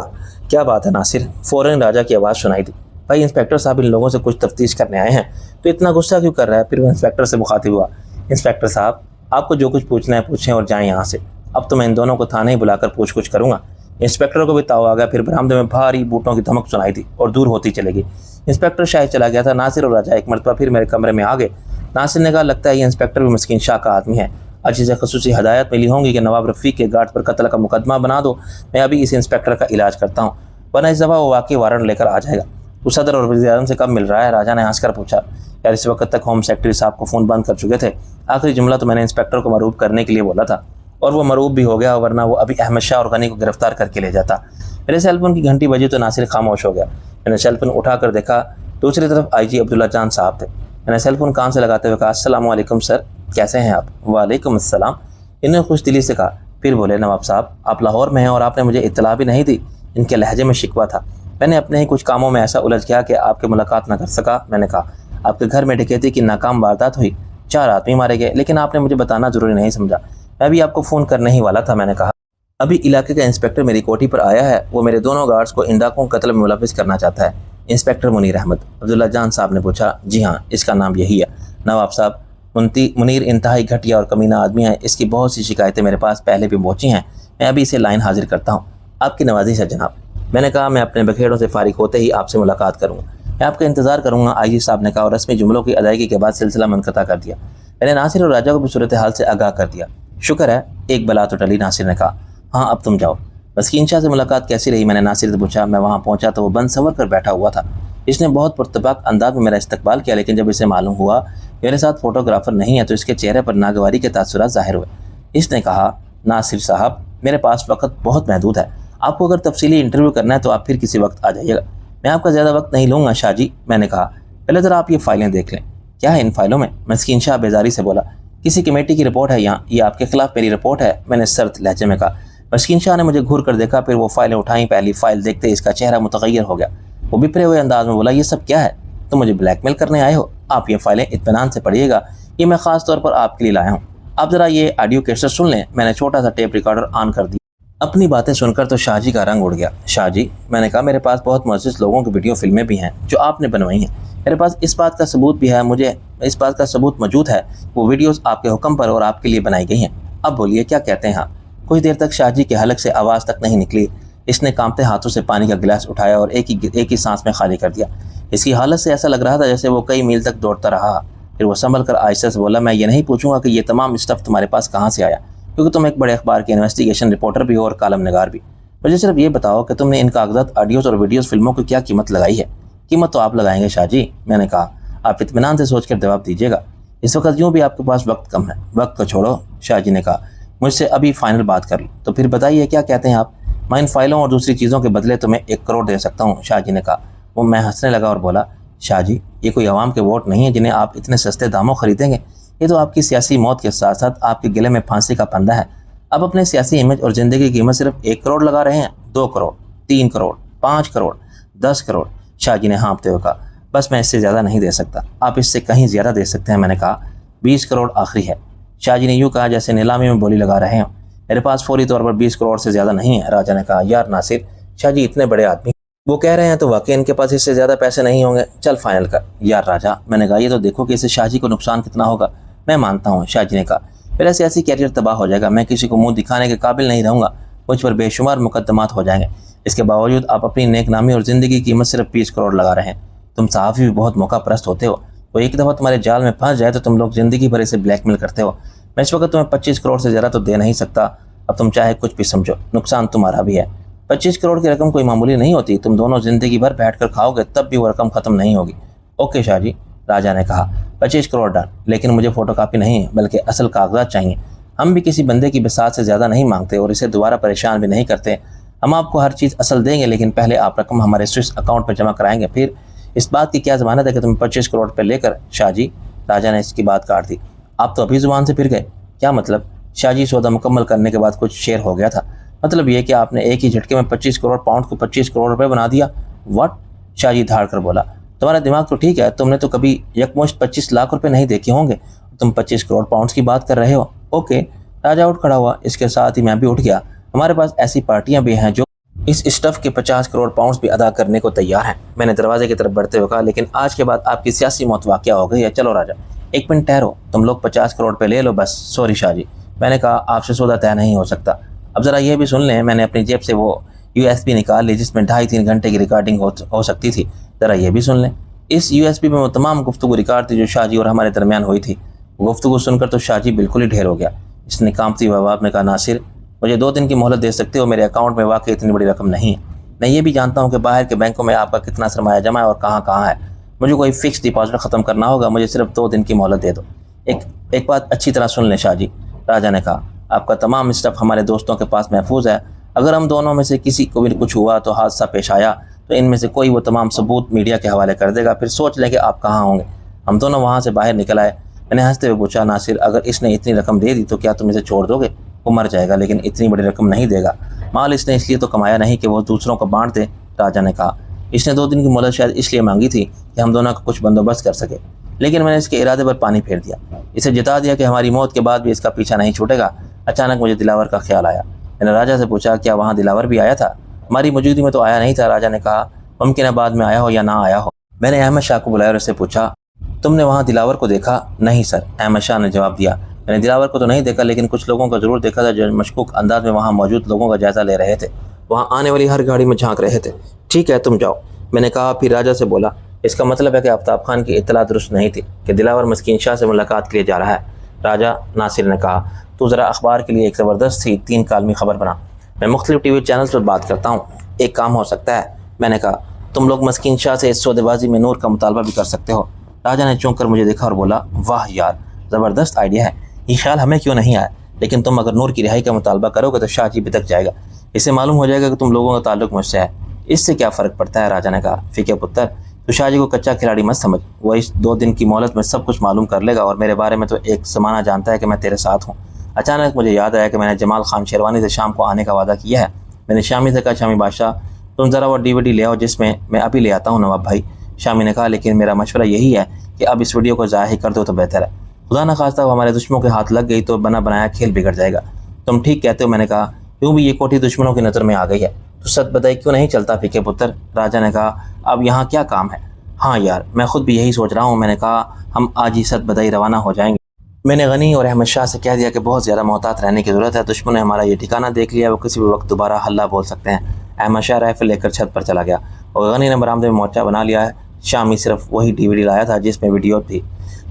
کیا بات ہے ناصر؟ فوراً راجہ کی آواز سنائی دی۔ بھائی انسپکٹر صاحب ان لوگوں سے کچھ تفتیش کرنے آئے ہیں، تو اتنا غصہ کیوں کر رہا ہے؟ پھر وہ انسپکٹر سے مخاطب ہوا، انسپکٹر صاحب آپ کو جو کچھ پوچھنا ہے پوچھیں اور جائیں یہاں سے، اب تو میں ان دونوں کو تھانے ہی بلا کر پوچھ کچھ کروں گا۔ انسپکٹر کو بھی تاؤ آ گیا۔ پھر برآمدے میں بھاری بوٹوں کی دھمک سنائی دی اور دور ہوتی چلے گی۔ انسپکٹر شاید چلا گیا تھا۔ ناصر اور راجہ ایک مرتبہ پھر میرے کمرے میں آ گئے۔ ناصر نے کہا، لگتا ہے یہ انسپکٹر بھی مسکین شاہ کا آدمی ہے، آج اسے خصوصی ہدایت ملی ہوں گی کہ نواب رفیق کے گارڈ پر قتل کا مقدمہ بنا دو۔ میں ابھی اس انسپکٹر کا علاج کرتا ہوں، ورنہ اس دفعہ وہ واقعی وارنٹ لے کر آ جائے گا۔ تو صدر اور وزیر اعظم سے کب مل رہا ہے؟ راجہ نے ہنس کر پوچھا۔ یار اس وقت تک ہوم سیکرٹری صاحب کو فون بند کر چکے تھے، آخری جملہ تو میں نے انسپکٹر کو مروب کرنے کے لیے بولا تھا، اور وہ مروب بھی ہو گیا، ورنہ وہ ابھی احمد شاہ اور غنی کو گرفتار کر کے لے جاتا۔ میرے سیل فون کی گھنٹی بجی تو ناصر خاموش ہو گیا۔ میں نے سیل فون اٹھا کر دیکھا، دوسری طرف آئی جی عبداللہ جان صاحب تھے۔ میں نے سیل فون کان سے لگاتے ہوئے کہا، السلام علیکم سر، کیسے ہیں آپ؟ وعلیکم السلام، انہوں نے خوش دلی سے کہا۔ پھر بولے، نواب صاحب آپ لاہور میں ہیں اور آپ نے مجھے اطلاع بھی نہیں دی۔ ان کے لہجے میں شکوہ تھا۔ میں نے اپنے ہی کچھ کاموں میں ایسا الجھ گیا کہ آپ کے ملاقات نہ کر سکا۔ میں نے کہا، آپ کے گھر میں ڈکیتی کی ناکام واردات ہوئی، 4 آدمی مارے گئے، لیکن آپ نے مجھے بتانا ضروری نہیں سمجھا۔ میں بھی آپ کو فون کرنے ہی والا تھا۔ میں نے کہا، ابھی علاقے کا انسپکٹر میری کوٹھی پر آیا ہے، وہ میرے دونوں گارڈز کو ان ڈاکوں قتل میں ملوث کرنا چاہتا ہے۔ انسپکٹر منیر احمد؟ عبداللہ جان صاحب نے پوچھا۔ جی ہاں، اس کا نام یہی ہے نواب صاحب۔ منیر انتہائی گھٹیا اور کمینہ آدمی ہے، اس کی بہت سی شکایتیں میرے پاس پہلے بھی پہنچی ہیں، میں ابھی اسے لائن حاضر کرتا ہوں۔ آپ کی نوازش ہے جناب۔ میں نے کہا، میں اپنے بکھیڑوں سے فارغ ہوتے ہی آپ سے ملاقات کروں گا، میں آپ کا انتظار کروں گا، آئی جی صاحب نے کہا، اور رسمی جملوں کی ادائیگی کے بعد سلسلہ منقطع کر دیا۔ میں نے ناصر اور راجہ کو بھی صورتحال سے آگاہ کر دیا۔ شکر ہے ایک بلا تو ٹلی، ناصر نے کہا۔ ہاں اب تم جاؤ۔ مسکین شاہ سے ملاقات کیسی رہی؟ میں نے ناصر سے پوچھا۔ میں وہاں پہنچا تو وہ بند سنور کر بیٹھا ہوا تھا۔ اس نے بہت پرتپاک انداز میں میرا استقبال کیا، لیکن جب اسے معلوم ہوا میرے ساتھ فوٹوگرافر نہیں ہے تو اس کے چہرے پر ناگواری کے تاثرات ظاہر ہوئے۔ اس نے کہا، ناصر صاحب میرے پاس وقت بہت محدود ہے، آپ کو اگر تفصیلی انٹرویو کرنا ہے تو آپ پھر کسی وقت آ جائیے گا، میں آپ کا زیادہ وقت نہیں لوں گا شاہ جی۔ میں نے کہا، پہلے ذرا آپ یہ فائلیں دیکھ لیں۔ کیا ہے ان فائلوں میں؟ مسکین شاہ بیزاری سے بولا۔ کسی کمیٹی کی رپورٹ ہے یہاں، یہ آپ کے خلاف میری رپورٹ ہے، میں نے سرد لہجے میں کہا۔ مسکین شاہ نے مجھے گھور کر دیکھا، پھر وہ فائلیں اٹھائیں۔ پہلی فائل دیکھتے اس کا چہرہ متغیر ہو گیا۔ وہ بپرے ہوئے انداز میں بولا، یہ سب کیا ہے؟ تم مجھے بلیک میل کرنے آئے ہو؟ آپ یہ فائلیں اطمینان سے پڑھیے گا، یہ میں خاص طور پر آپ کے لیے لایا ہوں، آپ ذرا یہ آڈیو کیسٹ سن لیں۔ میں نے چھوٹا سا ٹیپ ریکارڈر آن کر دیا۔ اپنی باتیں سن کر تو شاہ جی کا رنگ اڑ گیا۔ شاہ جی، میں نے کہا، میرے پاس بہت معزز لوگوں کی ویڈیو فلمیں بھی ہیں جو آپ نے بنوائی ہیں، میرے پاس اس بات کا ثبوت بھی ہے، مجھے اس بات کا ثبوت موجود ہے، وہ ویڈیوز آپ کے حکم پر اور آپ کے لیے بنائی گئی ہیں۔ اب بولیے کیا کہتے ہیں آپ؟ کچھ دیر تک شاہ جی کے حلق سے آواز تک نہیں نکلی۔ اس نے کانپتے ہاتھوں سے پانی کا گلاس اٹھایا اور ایک ہی سانس میں خالی کر دیا۔ اس کی حالت سے ایسا لگ رہا تھا جیسے وہ کئی میل تک دوڑتا رہا۔ پھر وہ سنبھل کر آہستہ سے بولا، میں یہ نہیں پوچھوں گا کہ یہ تمام اسٹف تمہارے پاس کہاں سے آیا، کیونکہ تم ایک بڑے اخبار کے انویسٹیگیشن رپورٹر بھی ہو اور کالم نگار بھی۔ مجھے صرف یہ بتاؤ کہ تم نے ان کاغذات، آڈیوز اور ویڈیوز فلموں کی کیا قیمت لگائی ہے؟ قیمت تو آپ لگائیں گے شاہ جی، میں نے کہا، آپ اطمینان سے سوچ کر جواب دیجیے گا، اس وقت یوں بھی آپ کے پاس وقت کم ہے۔ وقت کو چھوڑو، شاہ جی نے کہا، مجھ سے ابھی فائنل بات کر لو، تو پھر بتائیے کیا کہتے ہیں آپ؟ میں ان فائلوں اور دوسری چیزوں کے بدلے تمہیں 1 کروڑ دے سکتا ہوں، شاہ جی نے کہا۔ وہ میں ہنسنے لگا اور بولا، شاہ جی یہ کوئی عوام کے ووٹ نہیں ہیں جنہیں آپ اتنے سستے داموں خریدیں گے، یہ تو آپ کی سیاسی موت کے ساتھ ساتھ آپ کے گلے میں پھانسی کا پھندا ہے۔ آپ اپنے سیاسی امیج اور زندگی کی قیمت صرف 1 کروڑ لگا رہے ہیں، 2 کروڑ، 3 کروڑ، 5 کروڑ، 10 کروڑ، شاہ جی نے ہانپتے ہوئے کہا۔ بس میں اس سے زیادہ نہیں دے سکتا، آپ اس سے کہیں زیادہ دے سکتے ہیں، میں نے کہا۔ 20 کروڑ آخری ہے، شاہ جی نے یوں کہا جیسے نیلامی میں بولی لگا رہے ہوں۔ میرے پاس فوری طور پر 20 کروڑ سے زیادہ نہیں ہے، راجہ نے کہا۔ یار ناصر، شاہ جی اتنے بڑے آدمی وہ کہہ رہے ہیں تو واقعی ان کے پاس اس سے زیادہ پیسے نہیں ہوں گے، چل فائنل کر۔ یار راجہ، میں نے کہا، یہ تو دیکھو کہ اس سے شاہ جی کو نقصان کتنا ہوگا۔ میں مانتا ہوں، شاہ جی نے کہا، میرا سیاسی کیریئر تباہ ہو جائے گا، میں کسی کو منہ دکھانے کے قابل نہیں رہوں گا، مجھ پر بے شمار مقدمات ہو جائیں گے، اس کے باوجود آپ اپنی نیک نامی اور زندگی کی قیمت صرف 20 کروڑ لگا رہے ہیں۔ تم صحافی بھی بہت موقع پرست ہوتے ہو، وہ ایک دفعہ تمہارے جال میں پھنس جائے تو تم لوگ زندگی بھر اسے بلیک میل کرتے ہو۔ میں اس وقت تمہیں 25 کروڑ سے زیادہ تو دے نہیں سکتا، اب تم چاہے کچھ بھی سمجھو، نقصان تمہارا بھی ہے۔ 25 کروڑ کی رقم کوئی معمولی نہیں ہوتی، تم دونوں زندگی بھر بیٹھ کر کھاؤ گے تب بھی وہ رقم ختم نہیں ہوگی۔ اوکے شاہ جی، راجہ نے کہا، 25 کروڑ ڈن، لیکن مجھے فوٹو کاپی نہیں بلکہ اصل کاغذات چاہیے۔ ہم بھی کسی بندے کی بساط سے زیادہ نہیں مانگتے اور اسے دوبارہ پریشان بھی نہیں کرتے، ہم آپ کو ہر چیز اصل دیں گے، لیکن پہلے آپ رقم ہمارے سوئس اکاؤنٹ میں جمع کرائیں گے۔ پھر اس بات کی کیا ضمانت ہے کہ تم 25 کروڑ روپے لے کر شاہ جی؟ راجا نے اس کی بات کاٹ دی۔ آپ تو ابھی زبان سے پھر گئے، کیا مطلب؟ شاہ جی سودا مکمل کرنے کے بعد کچھ شیر ہو گیا تھا۔ مطلب یہ کہ آپ نے ایک ہی جھٹکے میں 25 کروڑ پاؤنڈ کو 25 کروڑ روپے بنا دیا؟ واٹ؟ شاہ جی دھاڑ کر بولا، تمہارا دماغ تو ٹھیک ہے، تم نے تو کبھی یکمشت 25 لاکھ روپے نہیں دیکھے ہوں گے، تم 25 کروڑ پاؤنڈز کی بات کر رہے ہو؟ اوکے۔ راجا اٹھ کھڑا ہوا، اس کے ساتھ ہی میں بھی اٹھ گیا۔ ہمارے پاس ایسی پارٹیاں بھی ہیں جو اس اسٹف کے 50 کروڑ پاؤنڈز بھی ادا کرنے کو تیار ہیں۔ میں نے دروازے کی طرف بڑھتے ہوئے کہا، لیکن آج کے بعد آپ کی سیاسی موت واقع ہو گئی ہے۔ چلو راجا، ایک منٹ ٹھہرو، تم لوگ 50 کروڑ روپے لے لو بس۔ سوری شاہ جی، میں نے کہا آپ سے سودا طے نہیں ہو سکتا۔ اب ذرا یہ بھی سن لیں، میں نے اپنی جیب سے وہ USB نکال لی جس میں 2.5-3 گھنٹے کی ریکارڈنگ ہو سکتی تھی۔ ذرا یہ بھی سن لیں، اس USB میں وہ تمام گفتگو ریکارڈ تھی جو شاہ جی اور ہمارے درمیان ہوئی تھی۔ گفتگو سن کر تو شاہ جی بالکل ہی ڈھیر ہو گیا۔ اس نے کانپتی ہوئی آواز میں کہا، ناصر مجھے 2 دن کی مہلت دے سکتے ہو؟ میرے اکاؤنٹ میں واقعی اتنی بڑی رقم نہیں ہے۔ میں یہ بھی جانتا ہوں کہ باہر کے بینکوں میں آپ کا کتنا سرمایہ جمع ہے اور کہاں کہاں ہے۔ مجھے کوئی فکس ڈپازٹ ختم کرنا ہوگا، مجھے صرف 2 دن کی مہلت دے دو۔ ایک بات اچھی طرح سن لیں شاہ جی، راجا نے کہا، آپ کا تمام اسٹف ہمارے دوستوں کے پاس محفوظ ہے۔ اگر ہم دونوں میں سے کسی کو بھی کچھ ہوا تو حادثہ پیش آیا تو ان میں سے کوئی وہ تمام ثبوت میڈیا کے حوالے کر دے گا، پھر سوچ لیں کہ آپ کہاں ہوں گے۔ ہم دونوں وہاں سے باہر نکل آئے۔ میں نے ہنستے ہوئے پوچھا، ناصر اگر اس نے اتنی رقم دے دی تو کیا تم اسے چھوڑ دو گے؟ وہ مر جائے گا لیکن اتنی بڑی رقم نہیں دے گا۔ مال اس نے اس لیے تو کمایا نہیں کہ وہ دوسروں کو بانٹ دے، راجا نے کہا۔ اس نے 2 دن کی مہلت شاید اس لیے مانگی تھی کہ ہم دونوں کا کچھ بندوبست کر سکے، لیکن میں نے اس کے ارادے پر پانی پھیر دیا، اسے جتا دیا کہ ہماری موت کے بعد بھی اس کا پیچھا نہیں چھوٹے گا۔ اچانک مجھے دلاور کا خیال آیا۔ میں نے راجا سے پوچھا، کیا وہاں دلاور بھی آیا تھا؟ ہماری موجودگی میں تو آیا نہیں تھا، راجا نے کہا۔ ممکن ہے بعد میں آیا ہو یا نہ آیا ہو۔ میں نے احمد شاہ کو بلایا اور اس سے پوچھا، تم نے وہاں دلاور کو دیکھا؟ نہیں سر، احمد شاہ نے جواب دیا، میں نے دلاور کو تو نہیں دیکھا، لیکن کچھ لوگوں کو ضرور دیکھا تھا جو مشکوک انداز میں وہاں موجود لوگوں کا جائزہ لے رہے تھے، وہاں آنے والی ہر گاڑی میں جھانک رہے تھے۔ ٹھیک ہے تم جاؤ، میں نے کہا۔ پھر راجا سے بولا، اس کا مطلب ہے کہ آفتاب خان کی اطلاع درست نہیں تھی کہ دلاور مسکین شاہ سے ملاقات کے لیے جا رہا ہے؟ راجا، ناصر نے کہا، تو ذرا اخبار کے لیے ایک زبردست سی 3 کالمی خبر بنا۔ میں مختلف ٹی وی چینلز پر بات کرتا ہوں، ایک کام ہو سکتا ہے؟ میں نے کہا، تم لوگ مسکین شاہ سے اس سودے بازی میں نور کا مطالبہ بھی کر سکتے ہو۔ راجا نے چونک کر مجھے دیکھا اور بولا، واہ یار، زبردست آئیڈیا ہے، یہ خیال ہمیں کیوں نہیں آیا؟ لیکن تم اگر نور کی رہائی کا مطالبہ کرو گے تو شاہ جی بھٹک جائے گا، اسے معلوم ہو جائے گا کہ تم لوگوں کا تعلق مجھ سے ہے۔ اس سے کیا فرق پڑتا ہے؟ راجا نے کہا، فقہ پتر، تو شاہ جی کو کچا کھلاڑی مت سمجھ، وہ اس 2 دن کی مہلت میں سب کچھ معلوم کر لے گا، اور میرے بارے میں تو ایک زمانہ جانتا ہے کہ میں تیرے ساتھ ہوں۔ اچانک مجھے یاد آیا کہ میں نے جمال خان شیروانی سے شام کو آنے کا وعدہ کیا ہے۔ میں نے شامی سے کہا، شامی بادشاہ تم ذرا وہ DVD لے آؤ جس میں ابھی لے آتا ہوں نواب بھائی۔ شامی نے کہا، لیکن میرا مشورہ یہی ہے کہ اب اس ویڈیو کو ضائع کر دو تو بہتر ہے، خدا نہ خواستہ وہ ہمارے دشمنوں کے ہاتھ لگ گئی تو بنا بنایا کھیل بگڑ جائے گا۔ تم ٹھیک کہتے ہو، میں نے کہا، کیوں بھی یہ کوٹھی دشمنوں کی نظر میں آ گئی ہے تو ست بدائی کیوں نہیں چلتا فقہ پتر؟ راجا نے کہا، اب یہاں کیا کام ہے؟ ہاں یار، میں خود بھی یہی سوچ رہا ہوں۔ میں نے کہا، ہم آج ہی ست بدائی روانہ ہو جائیں گے۔ میں نے غنی اور احمد شاہ سے کہہ دیا کہ بہت زیادہ محتاط رہنے کی ضرورت ہے، دشمن نے ہمارا یہ ٹھکانہ دیکھ لیا ہے، وہ کسی بھی وقت دوبارہ حلہ بول سکتے ہیں۔ احمد شاہ رائفل لے کر چھت پر چلا گیا اور غنی نے برآمدے میں مورچہ بنا لیا ہے۔ شامی صرف وہی DVD لایا تھا جس میں ویڈیو تھی۔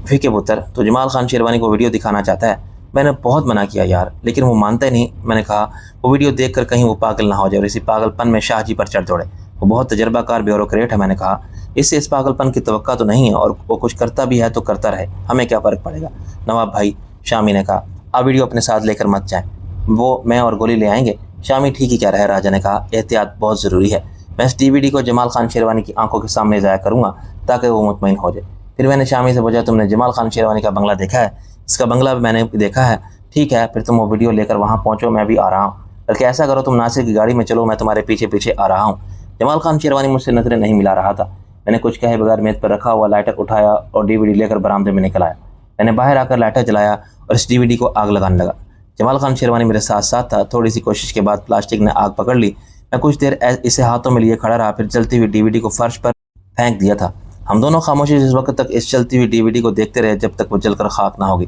فقہ پتر، تو جمال خان شیروانی کو ویڈیو دکھانا چاہتا ہے؟ میں نے بہت منع کیا یار، لیکن وہ مانتا ہی نہیں۔ میں نے کہا، وہ ویڈیو دیکھ کر کہیں وہ پاگل نہ ہو جائے اور اسی پاگل پن میں شاہ جی پر چڑھ دوڑے۔ وہ بہت تجربہ کار بیوروکریٹ ہے۔ میں نے کہا، اس سے اس پاگل پن کی توقع تو نہیں ہے، اور وہ کچھ کرتا بھی ہے تو کرتا رہے، ہمیں کیا فرق پڑے گا نواب بھائی؟ شامی نے کہا، آپ ویڈیو اپنے ساتھ لے کر مت جائیں، وہ میں اور گولی لے آئیں گے۔ شامی ٹھیک ہی کہہ رہا ہے، راجا نے کہا، احتیاط بہت ضروری ہے۔ میں اس DVD کو جمال خان شیروانی کی آنکھوں کے سامنے ضائع کروں گا تاکہ وہ مطمئن ہو جائے۔ پھر میں نے شامی سے پوچھا، تم نے جمال خان شیروانی کا بنگلہ دیکھا ہے؟ اس کا بنگلہ بھی میں نے دیکھا ہے۔ ٹھیک ہے، پھر تم وہ ویڈیو لے کر وہاں پہنچو، میں بھی آ رہا ہوں۔ بلکہ ایسا کرو، تم ناصر کی گاڑی میں چلو، میں تمہارے پیچھے پیچھے آ رہا ہوں۔ جمال خان شیروانی مجھ سے نظریں نہیں ملا رہا تھا۔ میں نے کچھ کہے بغیر میز پر رکھا ہوا لائٹر اٹھایا اور DVD لے کر برآمدے میں نکل آیا۔ میں نے باہر آ کر لائٹر جلایا اور اس DVD کو آگ لگانے لگا۔ جمال خان شیروانی میرے ساتھ ساتھ تھا۔ تھوڑی سی کوشش کے بعد پلاسٹک نے آگ پکڑ لی۔ میں کچھ دیر اسے ہاتھوں میں لیے کھڑا رہا، پھر جلتی ہوئی DVD کو فرش پر پھینک دیا تھا۔ ہم دونوں خاموشی سے اس وقت تک اس جلتی ہوئی DVD کو دیکھتے رہے جب تک وہ جل کر خاک نہ ہوگی۔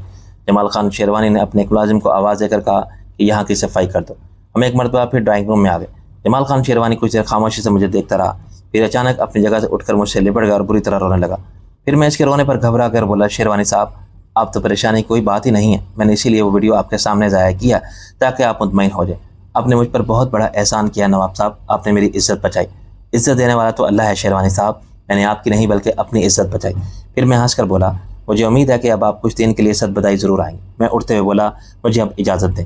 جمال خان شیروانی نے اپنے ایک ملازم کو آواز دے کر کہا کہ یہاں کی صفائی کر دو۔ ہم ایک مرتبہ پھر ڈرائنگ روم میں آ گئے۔ جمال خان شیروانی کچھ دیر خاموشی سے مجھے دیکھتا رہا، پھر اچانک اپنی جگہ سے اٹھ کر مجھ سے لپٹ گیا اور بری طرح رونے لگا۔ پھر میں اس کے رونے پر گھبرا کر بولا، شیروانی صاحب، آپ تو پریشانی کوئی بات ہی نہیں ہے، میں نے اسی لیے وہ ویڈیو آپ کے سامنے ضائع کیا تاکہ آپ مطمئن ہو جائیں۔ آپ نے مجھ پر بہت بڑا احسان کیا نواب صاحب، آپ نے میری عزت بچائی۔ عزت دینے والا تو اللہ ہے شیروانی صاحب، میں نے آپ کی نہیں بلکہ اپنی عزت بچائی۔ پھر میں ہنس کر بولا، مجھے امید ہے کہ اب آپ کچھ دن کے لیے ست بدائی ضرور آئیں گے۔ میں اٹھتے ہوئے بولا، مجھے اب اجازت دیں۔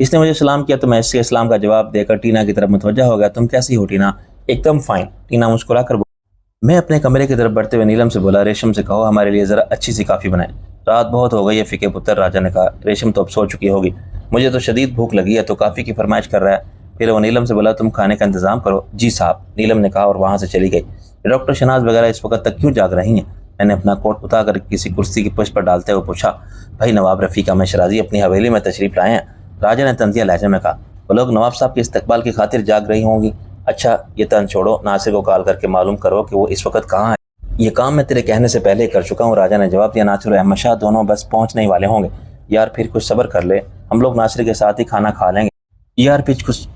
اس نے مجھے سلام کیا تو میں اس کے اسلام کا جواب دے کر ٹینا کی طرف متوجہ ہو گیا۔ تم کیسی ہو ٹینا؟ ایک دم فائن، ٹینا مسکرا کر میں اپنے کمرے کی طرف بڑھتے ہوئے نیلم سے بولا، ریشم سے کہو ہمارے لیے ذرا اچھی سی کافی بنائے، رات بہت ہو گئی ہے فکے پتر۔ راجا نے کہا، ریشم تو اب سو چکی ہوگی، مجھے تو شدید بھوک لگی ہے تو کافی کی فرمائش کر رہا ہے۔ پھر وہ نیلم سے بولا، تم کھانے کا انتظام کرو۔ جی صاحب، نیلم نے کہا اور وہاں سے چلی گئی۔ ڈاکٹر شناز وغیرہ اس وقت تک کیوں جاگ رہی ہیں؟ میں نے اپنا کوٹ اتار کر کسی کرسی کی پشت پر ڈالتے ہوئے پوچھا۔ بھائی نواب رفیق احمد شرازی اپنی حویلی میں تشریف لائے ہیں، راجا نے طنزیہ لہجے میں کہا۔ وہ لوگ نواب صاحب کے استقبال کی خاطر جاگ رہی ہوں گی۔ اچھا یہ تن چھوڑو، ناصر کو کال کر کے معلوم کرو کہ وہ اس وقت کہاں ہے۔ یہ کام میں تیرے کہنے سے پہلے کر چکا ہوں، راجا نے جواب دیا۔ ناصر اور احمد شاہ دونوں بس پہنچنے ہی والے ہوں گے۔ یار پھر کچھ صبر کر لے، ہم لوگ ناصر کے ساتھ ہی کھانا کھا لیں گے۔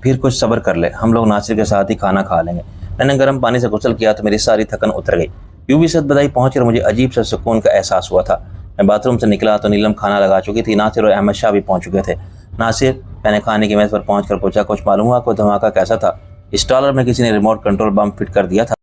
پھر کچھ صبر کر لے، ہم لوگ ناصر کے ساتھ ہی کھانا کھا لیں گے۔ میں نے گرم پانی سے غسل کیا تو میری ساری تھکن اتر گئی۔ یوں بھی صد بدائی پہنچ کر مجھے عجیب سے سکون کا احساس ہوا تھا۔ میں باتھ روم سے نکلا تو نیلم کھانا لگا چکی تھی، ناصر اور احمد شاہ بھی پہنچ چکے تھے۔ ناصر، میں نے کھانے کی میز پر پہنچ کر پوچھا، کچھ معلوم ہوا کوئی دھماکہ کیسا تھا؟ اس ٹالر میں کسی نے ریموٹ کنٹرول بم فٹ کر دیا تھا۔